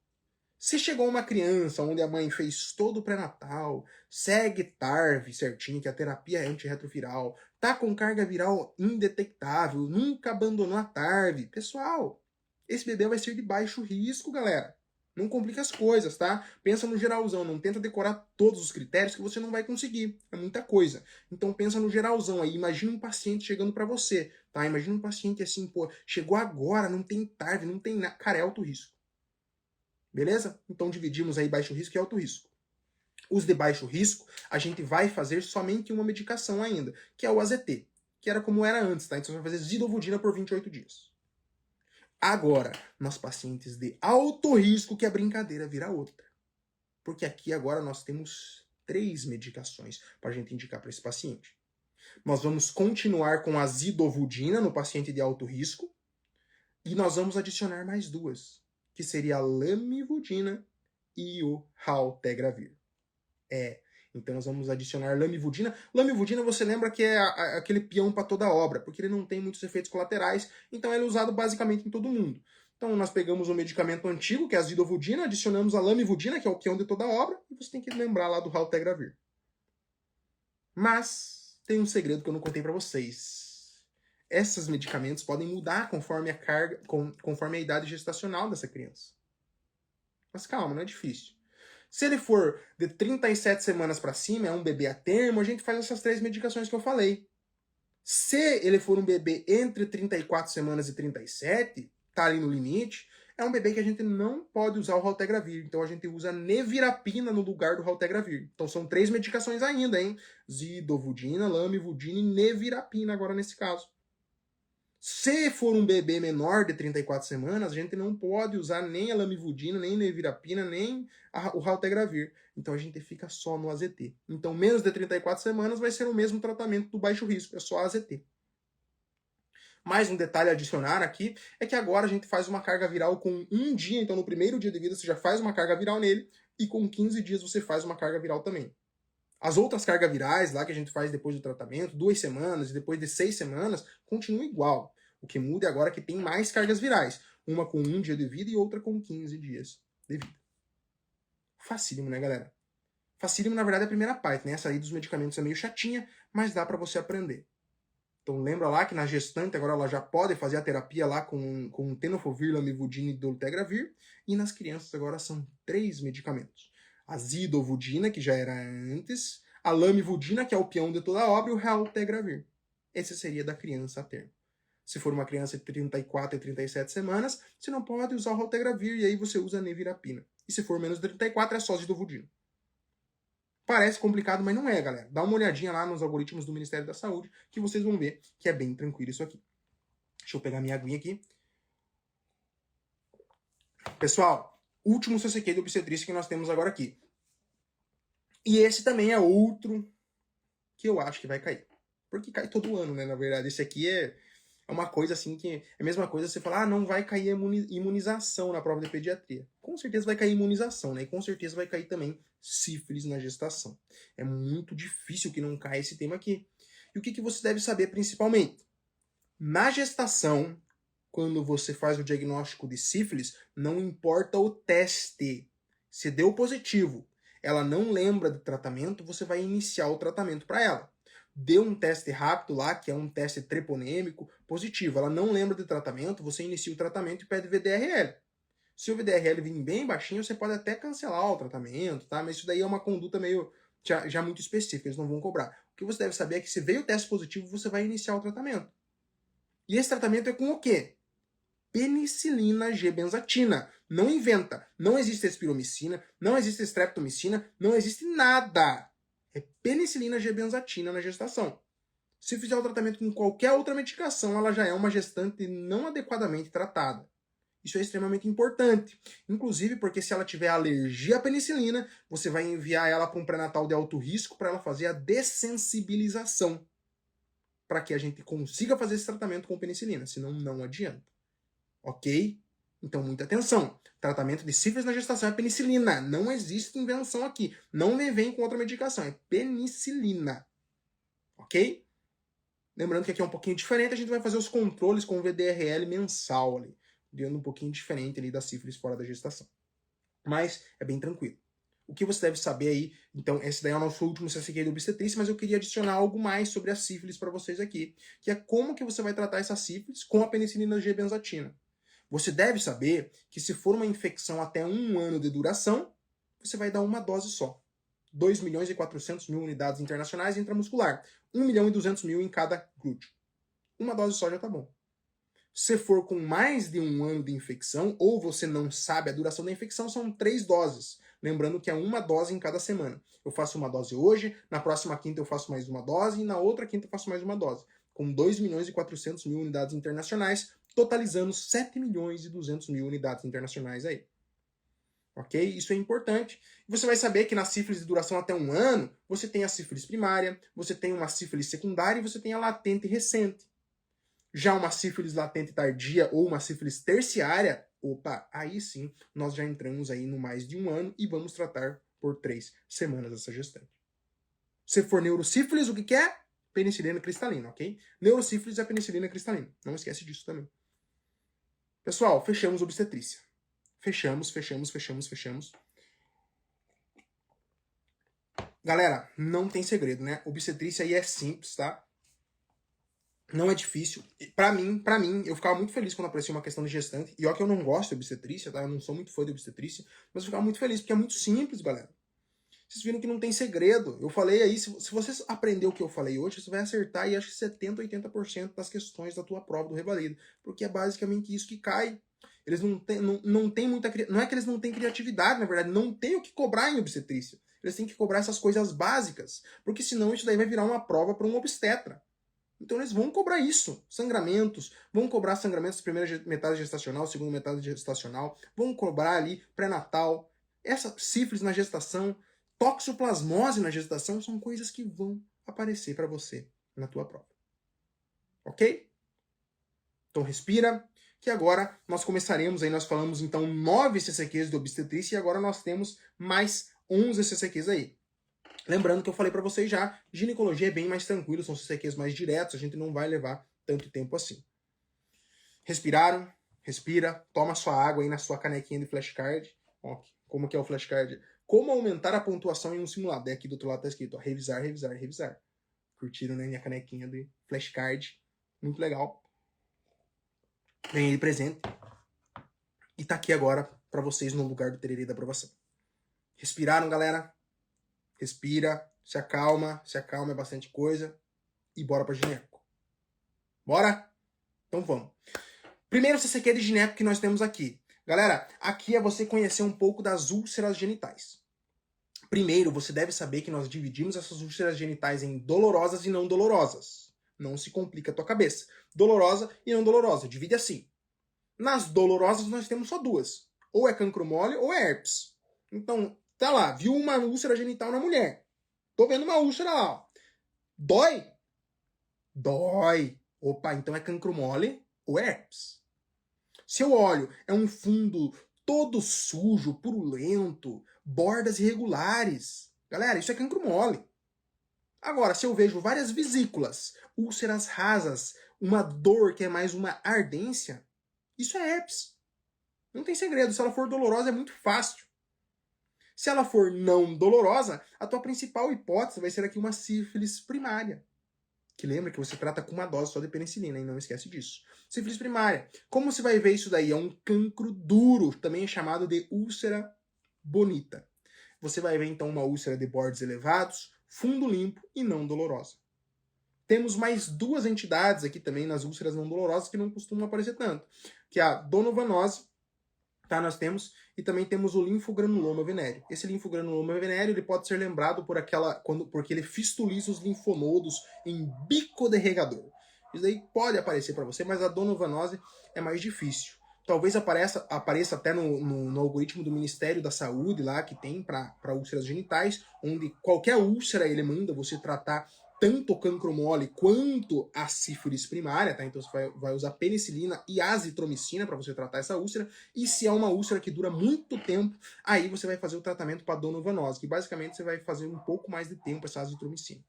A: Se chegou uma criança onde a mãe fez todo o pré-natal, segue TARV certinho, que é a terapia antirretroviral, tá com carga viral indetectável, nunca abandonou a TARV, pessoal, esse bebê vai ser de baixo risco, galera. Não complica as coisas, tá? Pensa no geralzão, não tenta decorar todos os critérios que você não vai conseguir. É muita coisa. Então pensa no geralzão aí. Imagina um paciente chegando para você, tá? Imagina um paciente assim, pô, chegou agora, não tem TARV, não tem nada. Cara, é alto risco. Beleza? Então dividimos aí baixo risco e alto risco. Os de baixo risco, a gente vai fazer somente uma medicação ainda, que é o AZT, que era como era antes, tá? Então você vai fazer zidovudina por 28 dias. Agora, nas pacientes de alto risco, que a brincadeira vira outra. Porque aqui agora nós temos 3 medicações para a gente indicar para esse paciente. Nós vamos continuar com a zidovudina no paciente de alto risco e nós vamos adicionar mais 2, que seria a lamivudina e o raltegravir. Então nós vamos adicionar lamivudina. Lamivudina você lembra que é aquele peão para toda obra, porque ele não tem muitos efeitos colaterais, então ele é usado basicamente em todo mundo. Então nós pegamos um medicamento antigo, que é a zidovudina, adicionamos a lamivudina, que é o peão de toda obra, e você tem que lembrar lá do raltegravir. Mas tem um segredo que eu não contei para vocês. Esses medicamentos podem mudar conforme a carga, conforme a idade gestacional dessa criança. Mas calma, não é difícil. Se ele for de 37 semanas para cima, é um bebê a termo, a gente faz essas 3 medicações que eu falei. Se ele for um bebê entre 34 semanas e 37, tá ali no limite, é um bebê que a gente não pode usar o raltegravir. Então a gente usa nevirapina no lugar do raltegravir. Então são 3 medicações ainda, hein? Zidovudina, lamivudina e nevirapina agora nesse caso. Se for um bebê menor de 34 semanas, a gente não pode usar nem a lamivudina, nem a nevirapina, nem o raltegravir. Então a gente fica só no AZT. Então menos de 34 semanas vai ser o mesmo tratamento do baixo risco, é só AZT. Mais um detalhe a adicionar aqui é que agora a gente faz uma carga viral com 1 dia, então no primeiro dia de vida você já faz uma carga viral nele, e com 15 dias você faz uma carga viral também. As outras cargas virais lá que a gente faz depois do tratamento, 2 semanas e depois de 6 semanas, continua igual. O que muda agora é que tem mais cargas virais. Uma com 1 dia de vida e outra com 15 dias de vida. Facílimo, né, galera? Facílimo, na verdade, é a primeira parte, né? Essa aí dos medicamentos é meio chatinha, mas dá para você aprender. Então lembra lá que na gestante agora ela já pode fazer a terapia lá com tenofovir, lamivudina e dolutegravir. E nas crianças agora são 3 medicamentos. A zidovudina, que já era antes, a lamivudina, que é o peão de toda a obra, e o raltegravir. Esse seria da criança a termo. Se for uma criança de 34 e 37 semanas, você não pode usar o raltegravir e aí você usa a nevirapina. E se for menos de 34, é só zidovudina. Parece complicado, mas não é, galera. Dá uma olhadinha lá nos algoritmos do Ministério da Saúde que vocês vão ver que é bem tranquilo isso aqui. Deixa eu pegar minha aguinha aqui. Pessoal, último CCQ de obstetrícia que nós temos agora aqui. E esse também é outro que eu acho que vai cair. Porque cai todo ano, né? Na verdade, esse aqui é uma coisa assim que... É a mesma coisa você falar, não vai cair imunização na prova de pediatria. Com certeza vai cair imunização, né? E com certeza vai cair também sífilis na gestação. É muito difícil que não caia esse tema aqui. E o que você deve saber principalmente? Na gestação, quando você faz o diagnóstico de sífilis, não importa o teste. Se deu positivo, ela não lembra do tratamento, você vai iniciar o tratamento para ela. Deu um teste rápido lá, que é um teste treponêmico, positivo. Ela não lembra do tratamento, você inicia o tratamento e pede VDRL. Se o VDRL vir bem baixinho, você pode até cancelar o tratamento, tá? Mas isso daí é uma conduta meio já muito específica, eles não vão cobrar. O que você deve saber é que se veio o teste positivo, você vai iniciar o tratamento. E esse tratamento é com o quê? Penicilina G-benzatina. Não inventa. Não existe espiromicina, não existe streptomicina, não existe nada. É penicilina G-benzatina na gestação. Se fizer o tratamento com qualquer outra medicação, ela já é uma gestante não adequadamente tratada. Isso é extremamente importante. Inclusive porque se ela tiver alergia à penicilina, você vai enviar ela para um pré-natal de alto risco para ela fazer a dessensibilização. Para que a gente consiga fazer esse tratamento com penicilina. Senão não adianta. Ok? Então, muita atenção. Tratamento de sífilis na gestação é penicilina. Não existe invenção aqui. Não me vem com outra medicação. É penicilina. Ok? Lembrando que aqui é um pouquinho diferente. A gente vai fazer os controles com o VDRL mensal ali. Dando um pouquinho diferente ali da sífilis fora da gestação. Mas é bem tranquilo. O que você deve saber aí, então, esse daí é o nosso último CCQ de obstetrícia, mas eu queria adicionar algo mais sobre a sífilis para vocês aqui, que é como que você vai tratar essa sífilis com a penicilina G-benzatina. Você deve saber que se for uma infecção até 1 ano de duração, você vai dar uma dose só. 2.400.000 unidades internacionais intramuscular. 1.200.000 em cada glúteo. Uma dose só já tá bom. Se for com mais de 1 ano de infecção, ou você não sabe a duração da infecção, são 3 doses. Lembrando que é uma dose em cada semana. Eu faço uma dose hoje, na próxima quinta eu faço mais uma dose, e na outra quinta eu faço mais uma dose. Com 2.400.000 unidades internacionais, totalizando 7.200.000 unidades internacionais aí. Ok? Isso é importante. Você vai saber que na sífilis de duração até 1 ano, você tem a sífilis primária, você tem uma sífilis secundária e você tem a latente recente. Já uma sífilis latente tardia ou uma sífilis terciária, opa, aí sim, nós já entramos aí no mais de 1 ano e vamos tratar por 3 semanas essa gestante. Se for neurosífilis, o que que é? Penicilina cristalina, ok? Neurosífilis é penicilina cristalina. Não esquece disso também. Pessoal, fechamos obstetrícia. Fechamos. Galera, não tem segredo, né? Obstetrícia aí é simples, tá? Não é difícil. Pra mim, eu ficava muito feliz quando aparecia uma questão de gestante. E ó que eu não gosto de obstetrícia, tá? Eu não sou muito fã de obstetrícia. Mas eu ficava muito feliz, porque é muito simples, galera. Vocês viram que não tem segredo. Eu falei aí, se você aprender o que eu falei hoje, você vai acertar e acho que 70%, 80% das questões da tua prova do Revalido. Porque é basicamente isso que cai. Eles não têm muita... Não é que eles não têm criatividade, na verdade. Não tem o que cobrar em obstetrícia. Eles têm que cobrar essas coisas básicas. Porque senão isso daí vai virar uma prova para um obstetra. Então eles vão cobrar isso, sangramentos, vão cobrar sangramentos primeira metade gestacional, segunda metade gestacional, vão cobrar ali pré-natal, essa sífilis na gestação, toxoplasmose na gestação, são coisas que vão aparecer para você na tua prova. Ok? Então respira, que agora nós começaremos aí, nós falamos então 9 CCQs de obstetrícia e agora nós temos mais 11 CCQs aí. Lembrando que eu falei para vocês já, ginecologia é bem mais tranquilo, são CCQs mais diretos, a gente não vai levar tanto tempo assim. Respiraram? Respira, toma sua água aí na sua canequinha de flashcard. Ó, como que é o flashcard? Como aumentar a pontuação em um simulado? E aqui do outro lado tá escrito, ó, revisar. Curtiram, né, minha canequinha de flashcard. Muito legal. Ganhei de presente. E tá aqui agora para vocês no lugar do tererê da aprovação. Respiraram, galera? Respira, se acalma, é bastante coisa. E bora pra gineco. Bora? Então vamos. Primeiro CCQ de gineco que nós temos aqui. Galera, aqui é você conhecer um pouco das úlceras genitais. Primeiro, você deve saber que nós dividimos essas úlceras genitais em dolorosas e não dolorosas. Não se complica a tua cabeça. Dolorosa e não dolorosa. Divide assim. Nas dolorosas nós temos só duas. Ou é cancro mole ou é herpes. Então, tá lá, viu uma úlcera genital na mulher. Tô vendo uma úlcera lá, ó. Dói? Dói. Opa, então é cancro mole ou é herpes. Se eu olho, é um fundo todo sujo, purulento, bordas irregulares. Galera, isso é cancro mole. Agora, se eu vejo várias vesículas, úlceras rasas, uma dor que é mais uma ardência, isso é herpes. Não tem segredo. Se ela for dolorosa, é muito fácil. Se ela for não dolorosa, a tua principal hipótese vai ser aqui uma sífilis primária. Que lembra que você trata com uma dose só de penicilina, e não esquece disso. Sífilis primária. Como você vai ver isso daí? É um cancro duro, também é chamado de úlcera bonita. Você vai ver então uma úlcera de bordes elevados, fundo limpo e não dolorosa. Temos mais duas entidades aqui também nas úlceras não dolorosas que não costumam aparecer tanto, que é a donovanose, tá? Nós temos, e também temos o linfogranuloma venéreo. Esse linfogranuloma venéreo ele pode ser lembrado porque ele fistuliza os linfonodos em bico de regador. Isso daí pode aparecer para você, mas a donovanose é mais difícil. Talvez apareça até no algoritmo do Ministério da Saúde lá que tem para úlceras genitais, onde qualquer úlcera ele manda você tratar tanto o cancro mole quanto a sífilis primária, tá? Então você vai usar penicilina e azitromicina para você tratar essa úlcera. E se é uma úlcera que dura muito tempo, aí você vai fazer o tratamento para donovanose, que basicamente você vai fazer um pouco mais de tempo essa azitromicina.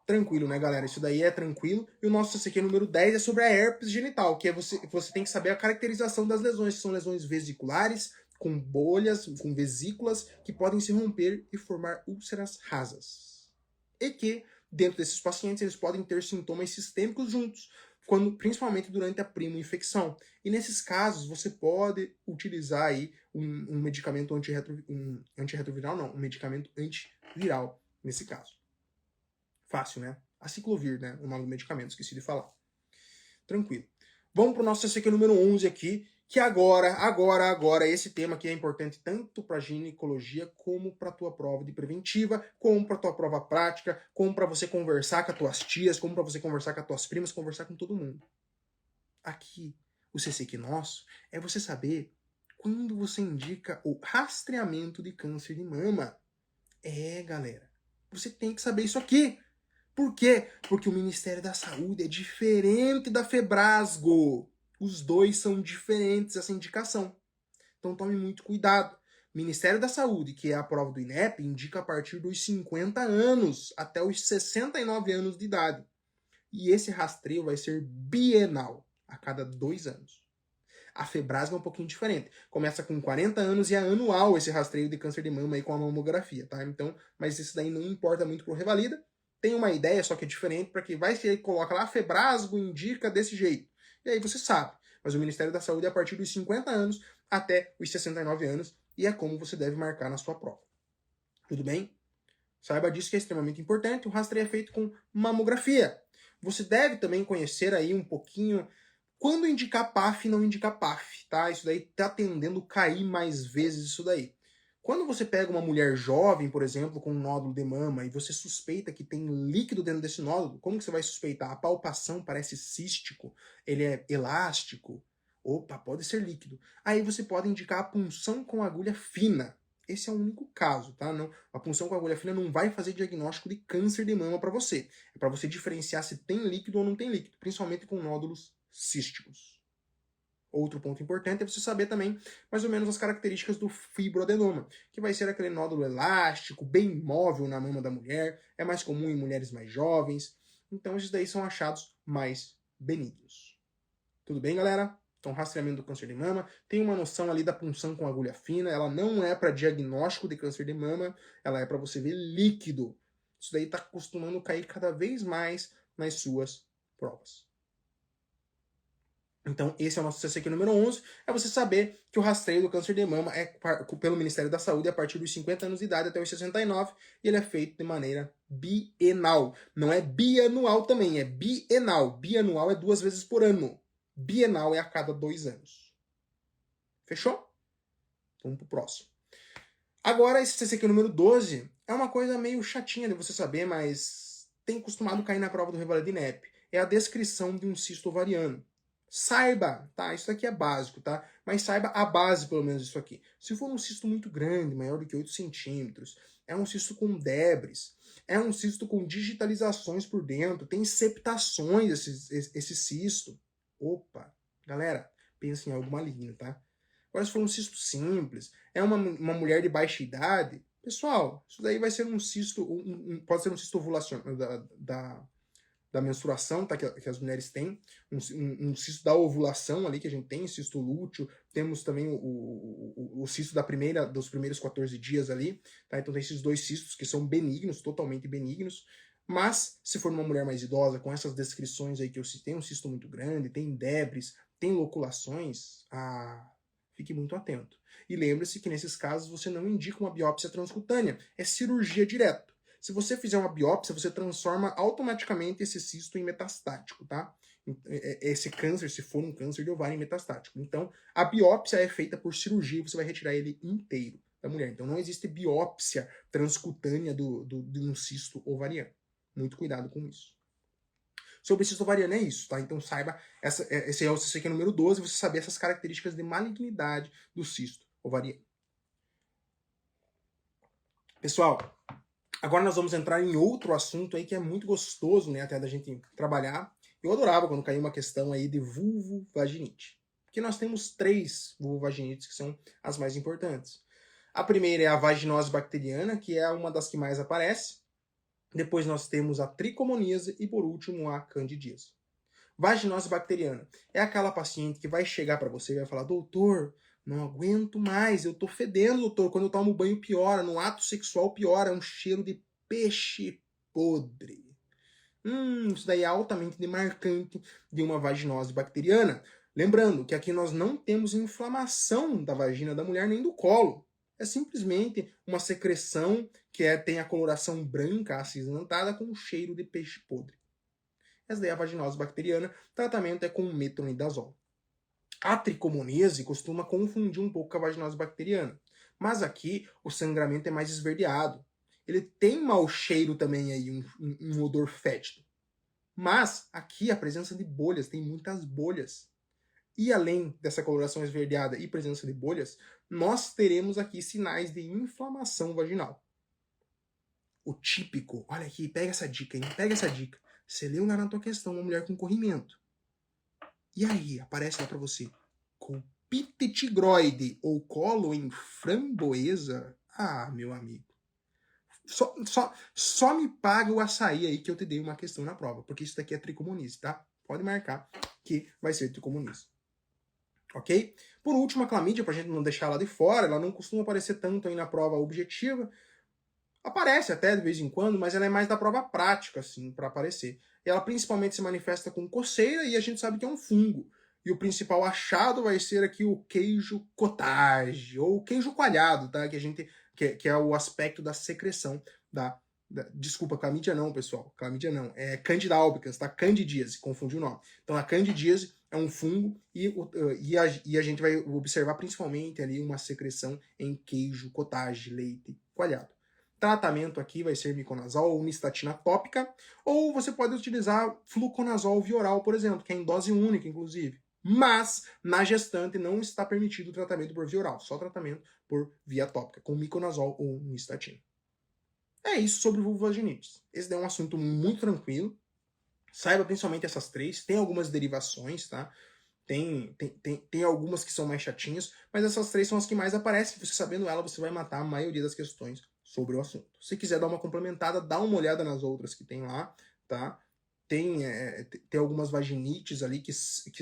A: Tranquilo, né, galera? Isso daí é tranquilo. E o nosso CCQ número 10 é sobre a herpes genital, que é você tem que saber a caracterização das lesões, que são lesões vesiculares, com bolhas, com vesículas, que podem se romper e formar úlceras rasas. E que, dentro desses pacientes, eles podem ter sintomas sistêmicos juntos, principalmente durante a primo-infecção. E nesses casos, você pode utilizar aí um medicamento antirretroviral, não, um medicamento antiviral, nesse caso. Fácil, né? Aciclovir, né? O nome do medicamento, esqueci de falar. Tranquilo. Vamos para o nosso CCQ número 11 aqui, que agora, esse tema aqui é importante tanto para ginecologia, como para a tua prova de preventiva, como para a tua prova prática, como para você conversar com as tuas tias, como para você conversar com as tuas primas, conversar com todo mundo. Aqui, o CCQ nosso é você saber quando você indica o rastreamento de câncer de mama. Galera, você tem que saber isso aqui. Por quê? Porque o Ministério da Saúde é diferente da Febrasgo. Os dois são diferentes, essa indicação. Então tome muito cuidado. Ministério da Saúde, que é a prova do INEP, indica a partir dos 50 anos até os 69 anos de idade. E esse rastreio vai ser bienal, a cada 2 anos. A Febrasma é um pouquinho diferente. Começa com 40 anos e é anual esse rastreio de câncer de mama aí com a mamografia, tá? Então, mas isso daí não importa muito pro Revalida. Tem uma ideia, só que é diferente, para que vai ser, coloca lá, Febrasgo indica desse jeito. E aí você sabe. Mas o Ministério da Saúde é a partir dos 50 anos até os 69 anos, e é como você deve marcar na sua prova. Tudo bem? Saiba disso que é extremamente importante. O rastreio é feito com mamografia. Você deve também conhecer aí um pouquinho quando indicar PAF e não indicar PAF, tá? Isso daí tá tendendo a cair mais vezes isso daí. Quando você pega uma mulher jovem, por exemplo, com um nódulo de mama e você suspeita que tem líquido dentro desse nódulo, como que você vai suspeitar? A palpação parece cístico, ele é elástico. Opa, pode ser líquido. Aí você pode indicar a punção com agulha fina. Esse é o único caso, tá? Não, a punção com agulha fina não vai fazer diagnóstico de câncer de mama para você. É para você diferenciar se tem líquido ou não tem líquido, principalmente com nódulos císticos. Outro ponto importante é você saber também mais ou menos as características do fibroadenoma, que vai ser aquele nódulo elástico, bem móvel na mama da mulher, é mais comum em mulheres mais jovens. Então esses daí são achados mais benignos. Tudo bem, galera? Então, rastreamento do câncer de mama, tem uma noção ali da punção com agulha fina, ela não é para diagnóstico de câncer de mama, ela é para você ver líquido. Isso daí está costumando cair cada vez mais nas suas provas. Então, esse é o nosso CCQ número 11, é você saber que o rastreio do câncer de mama é pelo Ministério da Saúde a partir dos 50 anos de idade até os 69, e ele é feito de maneira bienal. Não é bianual também, é bienal. Bianual é 2 vezes por ano. Bienal é a cada 2 anos. Fechou? Vamos pro próximo. Agora, esse CCQ número 12 é uma coisa meio chatinha de você saber, mas tem costumado cair na prova do Revalida INEP. É a descrição de um cisto ovariano. Saiba, tá? Isso aqui é básico, tá? Mas saiba a base, pelo menos, disso aqui. Se for um cisto muito grande, maior do que 8 centímetros, é um cisto com debris, é um cisto com digitalizações por dentro, tem septações esse cisto. Opa, galera, pensa em algo maligno, tá? Agora, se for um cisto simples, é uma mulher de baixa idade, pessoal, isso daí vai ser um cisto, pode ser um cisto ovulacional da menstruação, tá, que as mulheres têm, um cisto da ovulação ali que a gente tem, cisto lúteo, temos também o cisto dos primeiros 14 dias ali, tá? Então tem esses 2 cistos que são benignos, totalmente benignos, mas se for uma mulher mais idosa, com essas descrições aí que eu citei, um cisto muito grande, tem debris, tem loculações, fique muito atento. E lembre-se que nesses casos você não indica uma biópsia transcutânea, é cirurgia direto. Se você fizer uma biópsia, você transforma automaticamente esse cisto em metastático, tá? Esse câncer, se for um câncer de ovário, em metastático. Então, a biópsia é feita por cirurgia e você vai retirar ele inteiro da mulher. Então, não existe biópsia transcutânea de um cisto ovariano. Muito cuidado com isso. Sobre cisto ovariano é isso, tá? Então, saiba, esse é o CCQ número 12, você saber essas características de malignidade do cisto ovariano. Pessoal, agora nós vamos entrar em outro assunto aí que é muito gostoso, né, até da gente trabalhar. Eu adorava quando caiu uma questão aí de vulvovaginite. Porque nós temos 3 vulvovaginites que são as mais importantes. A primeira é a vaginose bacteriana, que é uma das que mais aparece. Depois nós temos a tricomoníase e por último a candidíase. Vaginose bacteriana é aquela paciente que vai chegar para você e vai falar: doutor, não aguento mais, eu tô fedendo, doutor. Quando eu tomo banho piora, no ato sexual piora, é um cheiro de peixe podre. Isso daí é altamente demarcante de uma vaginose bacteriana. Lembrando que aqui nós não temos inflamação da vagina da mulher nem do colo. É simplesmente uma secreção que tem a coloração branca acinzentada com cheiro de peixe podre. Essa daí é a vaginose bacteriana. O tratamento é com metronidazol. A tricomoníase costuma confundir um pouco com a vaginose bacteriana. Mas aqui o sangramento é mais esverdeado. Ele tem mau cheiro também aí, um odor fétido. Mas aqui a presença de bolhas, tem muitas bolhas. E além dessa coloração esverdeada e presença de bolhas, nós teremos aqui sinais de inflamação vaginal. O típico, olha aqui, pega essa dica, hein? Pega essa dica. Você leu lá na tua questão uma mulher com corrimento. E aí, aparece lá pra você, pite-tigroide ou colo em framboesa, meu amigo. Só me paga o açaí aí que eu te dei uma questão na prova, porque isso daqui é tricomunista, tá? Pode marcar que vai ser tricomunista. Ok? Por último, a clamídia, pra gente não deixar ela de fora, ela não costuma aparecer tanto aí na prova objetiva. Aparece até de vez em quando, mas ela é mais da prova prática, assim, para aparecer. E ela principalmente se manifesta com coceira e a gente sabe que é um fungo. E o principal achado vai ser aqui o queijo cottage, ou queijo coalhado, tá? Que é o aspecto da secreção desculpa, clamídia não, pessoal. Clamídia não. É Candida albicans, tá? Candidíase, confundi o nome. Então a candidíase é um fungo e a gente vai observar principalmente ali uma secreção em queijo cottage, leite coalhado. Tratamento aqui vai ser miconazol ou unistatina tópica, ou você pode utilizar fluconazol via oral, por exemplo, que é em dose única, inclusive. Mas, na gestante, não está permitido o tratamento por via oral, só tratamento por via tópica, com miconazol ou unistatina. É isso sobre vulvovaginite. Esse é um assunto muito tranquilo. Saiba principalmente essas três. Tem algumas derivações, tá? Tem algumas que são mais chatinhas, mas essas três são as que mais aparecem. Você sabendo ela, você vai matar a maioria das questões sobre o assunto. Se quiser dar uma complementada, dá uma olhada nas outras que tem lá, tá? Tem algumas vaginites ali que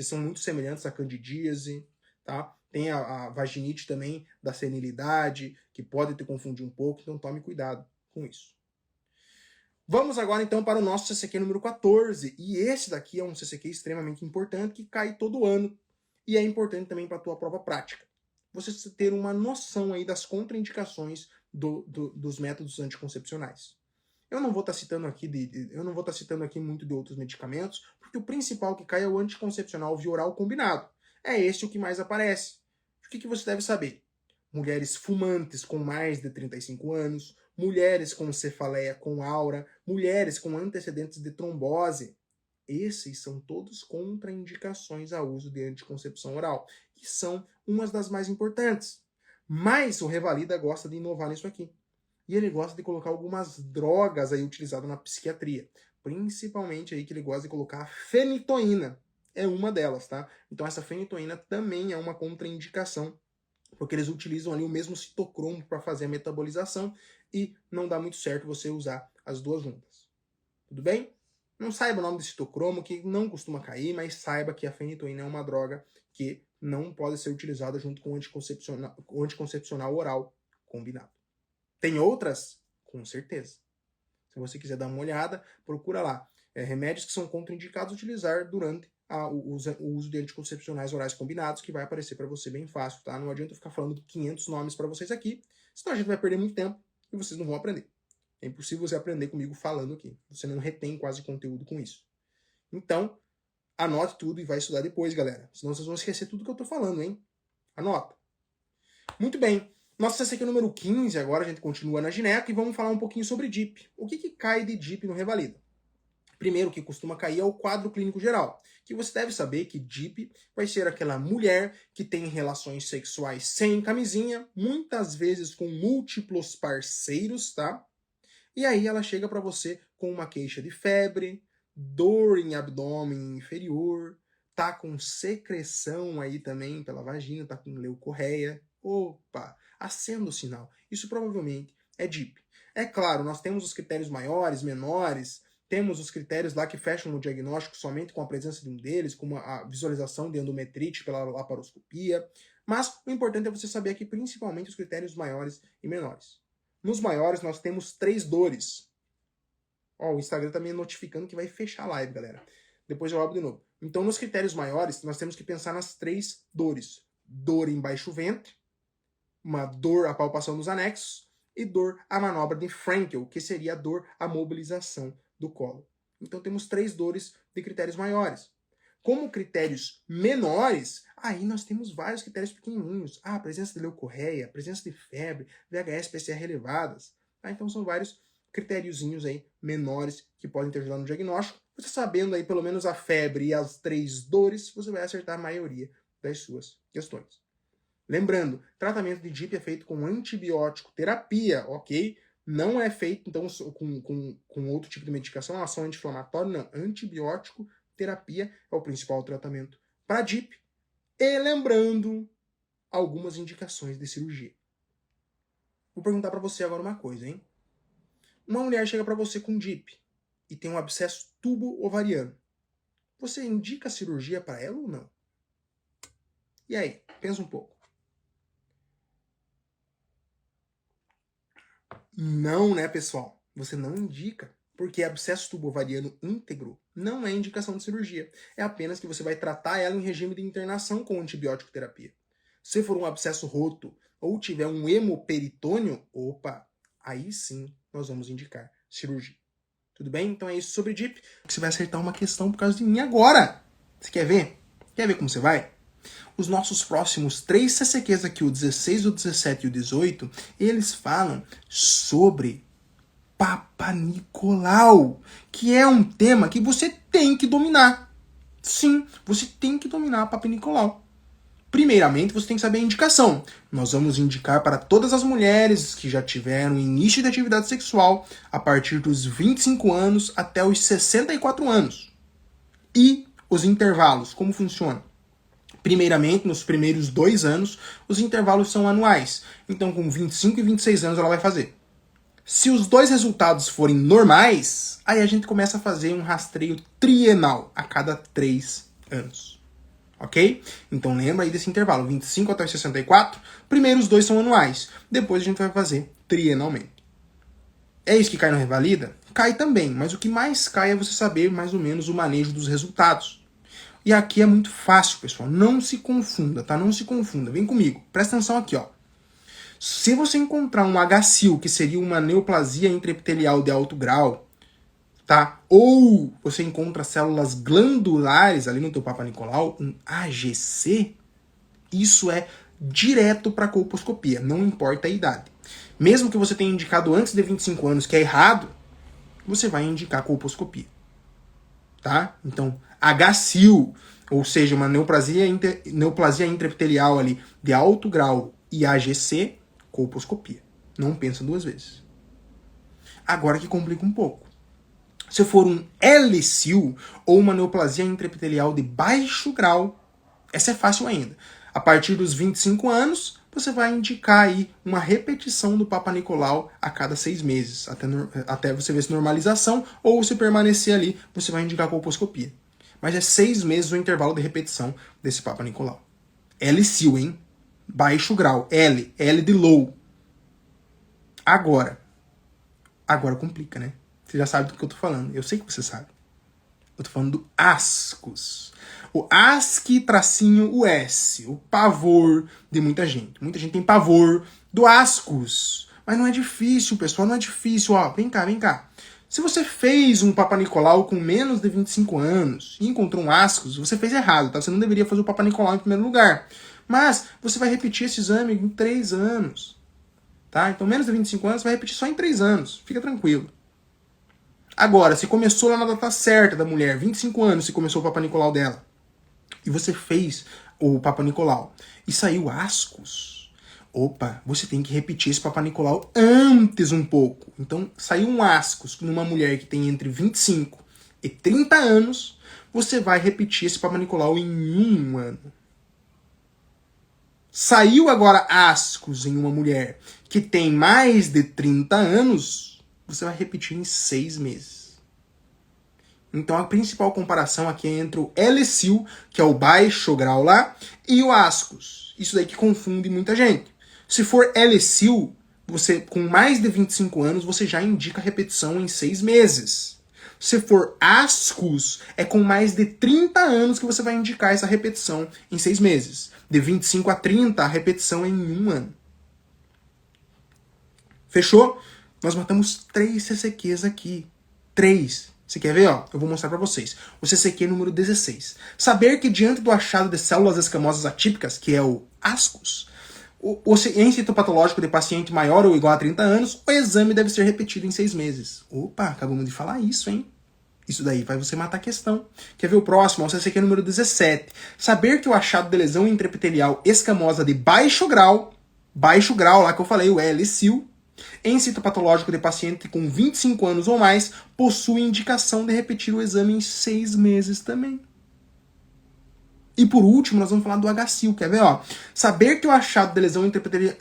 A: são muito semelhantes à candidíase, tá? Tem a vaginite também da senilidade, que pode te confundir um pouco, então tome cuidado com isso. Vamos agora então para o nosso CCQ número 14, e esse daqui é um CCQ extremamente importante que cai todo ano e é importante também para a tua prova prática. Você ter uma noção aí das contraindicações dos métodos anticoncepcionais. Eu não vou estar citando aqui muito de outros medicamentos, porque o principal que cai é o anticoncepcional via oral combinado. É esse o que mais aparece. O que você deve saber? Mulheres fumantes com mais de 35 anos, mulheres com cefaleia com aura, mulheres com antecedentes de trombose. Esses são todos contraindicações ao uso de anticoncepção oral, que são umas das mais importantes. Mas o Revalida gosta de inovar nisso aqui. E ele gosta de colocar algumas drogas aí utilizadas na psiquiatria. Principalmente aí que ele gosta de colocar a fenitoína. É uma delas, tá? Então essa fenitoína também é uma contraindicação, porque eles utilizam ali o mesmo citocromo para fazer a metabolização e não dá muito certo você usar as duas juntas. Tudo bem? Não saiba o nome do citocromo, que não costuma cair, mas saiba que a fenitoína é uma droga que não pode ser utilizada junto com o anticoncepcional oral combinado. Tem outras? Com certeza. Se você quiser dar uma olhada, procura lá. Remédios que são contraindicados utilizar durante o uso de anticoncepcionais orais combinados, que vai aparecer para você bem fácil, tá? Não adianta eu ficar falando 500 nomes para vocês aqui, senão a gente vai perder muito tempo e vocês não vão aprender. É impossível você aprender comigo falando aqui. Você não retém quase conteúdo com isso. Então, anote tudo e vai estudar depois, galera. Senão vocês vão esquecer tudo que eu tô falando, hein? Anota. Muito bem. Nosso CCQ número 15, agora a gente continua na gineco e vamos falar um pouquinho sobre DIP. O que cai de DIP no Revalida? Primeiro, o que costuma cair é o quadro clínico geral, que você deve saber que DIP vai ser aquela mulher que tem relações sexuais sem camisinha, muitas vezes com múltiplos parceiros, tá? E aí ela chega para você com uma queixa de febre, dor em abdômen inferior, tá com secreção aí também pela vagina, tá com leucorreia. Opa, acenda o sinal. Isso provavelmente é DIP. É claro, nós temos os critérios maiores, menores, temos os critérios lá que fecham no diagnóstico somente com a presença de um deles, como a visualização de endometrite pela laparoscopia, mas o importante é você saber aqui principalmente os critérios maiores e menores. Nos maiores nós temos 3 dores. Ó, o Instagram tá me notificando que vai fechar a live, galera. Depois eu abro de novo. Então, nos critérios maiores, nós temos que pensar nas 3 dores. Dor em baixo ventre, uma dor à palpação dos anexos e dor à manobra de Frankel, que seria a dor à mobilização do colo. Então temos 3 dores de critérios maiores. Como critérios menores, aí nós temos vários critérios pequenininhos. Ah, presença de leucorreia, presença de febre, VHS, PCR elevadas. Ah, então são vários critériozinhos aí menores que podem te ajudar no diagnóstico. Você sabendo aí pelo menos a febre e as 3 dores, você vai acertar a maioria das suas questões. Lembrando, tratamento de DIP é feito com antibiótico terapia, ok? Não é feito, então, com outro tipo de medicação, ação anti-inflamatória, não. Antibiótico terapia é o principal tratamento para DIP. E lembrando algumas indicações de cirurgia. Vou perguntar para você agora uma coisa, hein? Uma mulher chega para você com DIP e tem um abscesso tubo-ovariano. Você indica cirurgia para ela ou não? E aí, pensa um pouco. Não, né, pessoal? Você não indica, porque abscesso tubo-ovariano íntegro não é indicação de cirurgia. É apenas que você vai tratar ela em regime de internação com antibiótico terapia. Se for um abscesso roto ou tiver um hemoperitônio, opa, aí sim nós vamos indicar cirurgia. Tudo bem? Então é isso sobre DIP. Você vai acertar uma questão por causa de mim agora. Você quer ver? Quer ver como você vai? Os nossos próximos 3 CCQs aqui, o 16, o 17 e o 18, eles falam sobre Papa Nicolau, que é um tema que você tem que dominar. Sim, você tem que dominar Papa Nicolau. Primeiramente, você tem que saber a indicação. Nós vamos indicar para todas as mulheres que já tiveram início de atividade sexual a partir dos 25 anos até os 64 anos. E os intervalos, como funciona? Primeiramente, nos primeiros 2 anos, os intervalos são anuais. Então, com 25 e 26 anos, ela vai fazer. Se os 2 resultados forem normais, aí a gente começa a fazer um rastreio trienal a cada 3 anos. Ok? Então lembra aí desse intervalo, 25 até os 64, primeiro os 2 são anuais, depois a gente vai fazer trienalmente. É isso que cai no Revalida? Cai também, mas o que mais cai é você saber mais ou menos o manejo dos resultados. E aqui é muito fácil, pessoal, não se confunda, tá? Não se confunda, vem comigo, presta atenção aqui, ó. Se você encontrar um HSIL, que seria uma neoplasia intraepitelial de alto grau, tá? Ou você encontra células glandulares ali no teu Papa Nicolau, um AGC, isso é direto para colposcopia, não importa a idade. Mesmo que você tenha indicado antes de 25 anos que é errado, você vai indicar colposcopia, tá? Então, HSIL, ou seja, uma neoplasia intraepitelial ali de alto grau e AGC, colposcopia. Não pensa 2 vezes. Agora que complica um pouco. Se for um LSIL ou uma neoplasia intraepitelial de baixo grau, essa é fácil ainda. A partir dos 25 anos, você vai indicar aí uma repetição do Papa Nicolau a cada 6 meses, até você ver se normalização, ou se permanecer ali, você vai indicar colposcopia. Mas é 6 meses o intervalo de repetição desse Papa Nicolau. LSIL, hein? Baixo grau. L de low. Agora complica, né? Você já sabe do que eu tô falando. Eu sei que você sabe. Eu tô falando do ascus. O ASC-US. O pavor de muita gente. Muita gente tem pavor do ascus. Mas não é difícil, pessoal. Não é difícil. Ó, vem cá. Se você fez um Papa Nicolau com menos de 25 anos e encontrou um ascus, você fez errado, tá? Você não deveria fazer o Papa Nicolau em primeiro lugar. Mas você vai repetir esse exame em 3 anos. Tá? Então, menos de 25 anos, você vai repetir só em 3 anos. Fica tranquilo. Agora, se começou lá na data certa da mulher, 25 anos, se começou o Papa Nicolau dela, e você fez o Papa Nicolau e saiu ascus, opa, você tem que repetir esse Papa Nicolau antes um pouco. Então, saiu um ascus numa mulher que tem entre 25 e 30 anos, você vai repetir esse Papa Nicolau em 1 ano. Saiu agora ascus em uma mulher que tem mais de 30 anos, você vai repetir em 6 meses. Então a principal comparação aqui é entre o LSIL, que é o baixo grau lá, e o ascus. Isso daí que confunde muita gente. Se for LSIL, você com mais de 25 anos, você já indica a repetição em 6 meses. Se for ascus, é com mais de 30 anos que você vai indicar essa repetição em 6 meses. De 25 a 30, a repetição é em 1 ano. Fechou? Nós matamos 3 CCQs aqui. 3. Você quer ver? Ó, eu vou mostrar para vocês. O CCQ número 16. Saber que diante do achado de células escamosas atípicas, que é o ascus, em citopatológico de paciente maior ou igual a 30 anos, o exame deve ser repetido em 6 meses. Opa, acabamos de falar isso, hein? Isso daí vai você matar a questão. Quer ver o próximo? É o CCQ número 17. Saber que o achado de lesão intraepitelial escamosa de baixo grau lá que eu falei, o LSIL, em citopatológico de paciente com 25 anos ou mais, possui indicação de repetir o exame em 6 meses também. E por último, nós vamos falar do HSIL, quer ver, ó? Saber que o achado de lesão intraepitelial...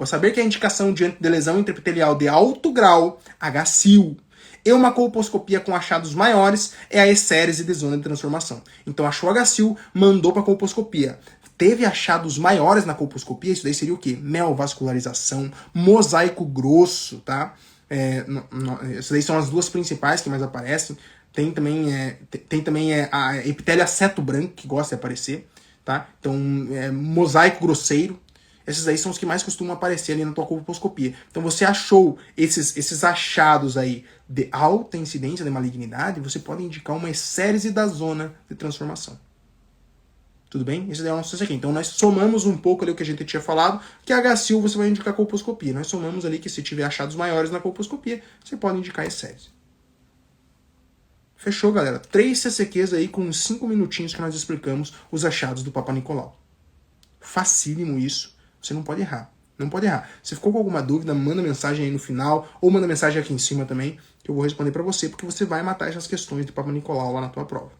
A: saber que a indicação diante de lesão intraepitelial de alto grau, HSIL, e uma colposcopia com achados maiores é a essérese de zona de transformação. Então achou HSIL, mandou para colposcopia. Teve achados maiores na colposcopia, isso daí seria o quê? Neovascularização, mosaico grosso, tá? Essas daí são as duas principais que mais aparecem. Tem também a epitélio aceto branco, que gosta de aparecer, tá? Então, mosaico grosseiro. Esses aí são os que mais costumam aparecer ali na tua colposcopia. Então, você achou esses achados aí de alta incidência de malignidade, você pode indicar uma essérese da zona de transformação. Tudo bem? Esse daí é o nosso aqui. Então, nós somamos um pouco ali o que a gente tinha falado, que a HSIL você vai indicar colposcopia. Nós somamos ali que se tiver achados maiores na colposcopia, você pode indicar essérese. Fechou, galera? 3 CCQs aí com 5 minutinhos que nós explicamos os achados do Papa Nicolau. Facílimo isso. Você não pode errar. Não pode errar. Se ficou com alguma dúvida, manda mensagem aí no final, ou manda mensagem aqui em cima também, que eu vou responder para você, porque você vai matar essas questões do Papa Nicolau lá na tua prova.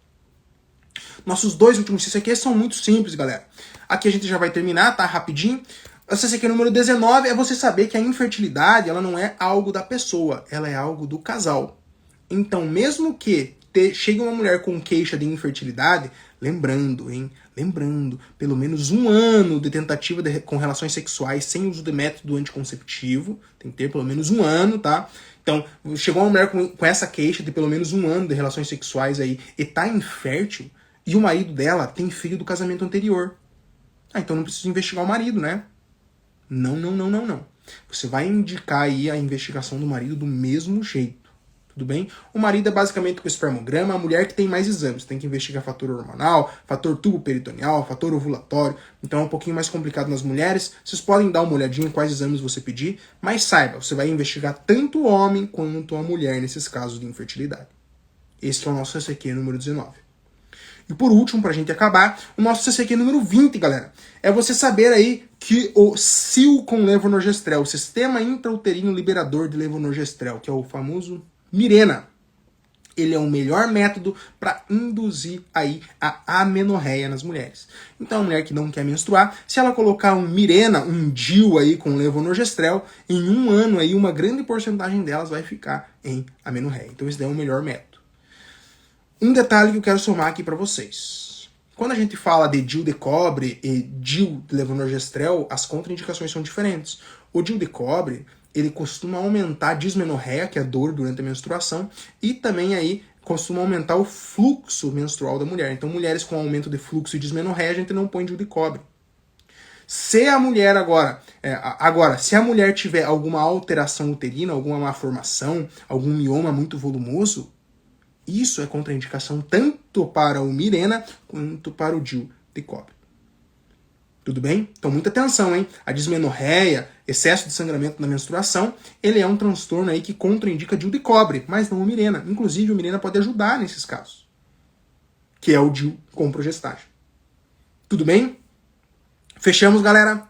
A: Nossos 2 últimos CCQs são muito simples, galera. Aqui a gente já vai terminar, tá? Rapidinho. O CCQ número 19 é você saber que a infertilidade, ela não é algo da pessoa, ela é algo do casal. Então, mesmo que chegue uma mulher com queixa de infertilidade, lembrando, pelo menos 1 ano de tentativa com relações sexuais sem uso de método anticonceptivo, tem que ter pelo menos 1 ano, tá? Então, chegou uma mulher com essa queixa de pelo menos 1 ano de relações sexuais aí e tá infértil, e o marido dela tem filho do casamento anterior. Então não precisa investigar o marido, né? Não. Você vai indicar aí a investigação do marido do mesmo jeito. Tudo bem? O marido é basicamente com o espermograma, a mulher que tem mais exames. Tem que investigar fator hormonal, fator tubo peritoneal, fator ovulatório. Então é um pouquinho mais complicado nas mulheres. Vocês podem dar uma olhadinha em quais exames você pedir, mas saiba, você vai investigar tanto o homem quanto a mulher nesses casos de infertilidade. Esse é o nosso CCQ número 19. E por último, pra gente acabar, o nosso CCQ número 20, galera. É você saber aí que o SIL com levonorgestrel, o Sistema Intrauterino Liberador de Levonorgestrel, que é o famoso Mirena, ele é o melhor método para induzir aí a amenorreia nas mulheres. Então, a mulher que não quer menstruar, se ela colocar um Mirena, um DIU aí com levonorgestrel, em 1 ano aí uma grande porcentagem delas vai ficar em amenorreia. Então, esse daí é o melhor método. Um detalhe que eu quero somar aqui para vocês. Quando a gente fala de DIU de cobre e DIU de levonorgestrel, as contraindicações são diferentes. O DIU de cobre, ele costuma aumentar a dismenorreia, que é a dor durante a menstruação, e também aí costuma aumentar o fluxo menstrual da mulher. Então, mulheres com aumento de fluxo e dismenorreia, a gente não põe DIU de cobre. Se a mulher se a mulher tiver alguma alteração uterina, alguma malformação, algum mioma muito volumoso, isso é contraindicação tanto para o Mirena quanto para o DIU de cobre. Tudo bem? Então, muita atenção, hein? A dismenorreia, excesso de sangramento na menstruação, ele é um transtorno aí que contraindica DIU de cobre, mas não o Mirena. Inclusive, o Mirena pode ajudar nesses casos, que é o DIU com progestágeno. Tudo bem? Fechamos, galera?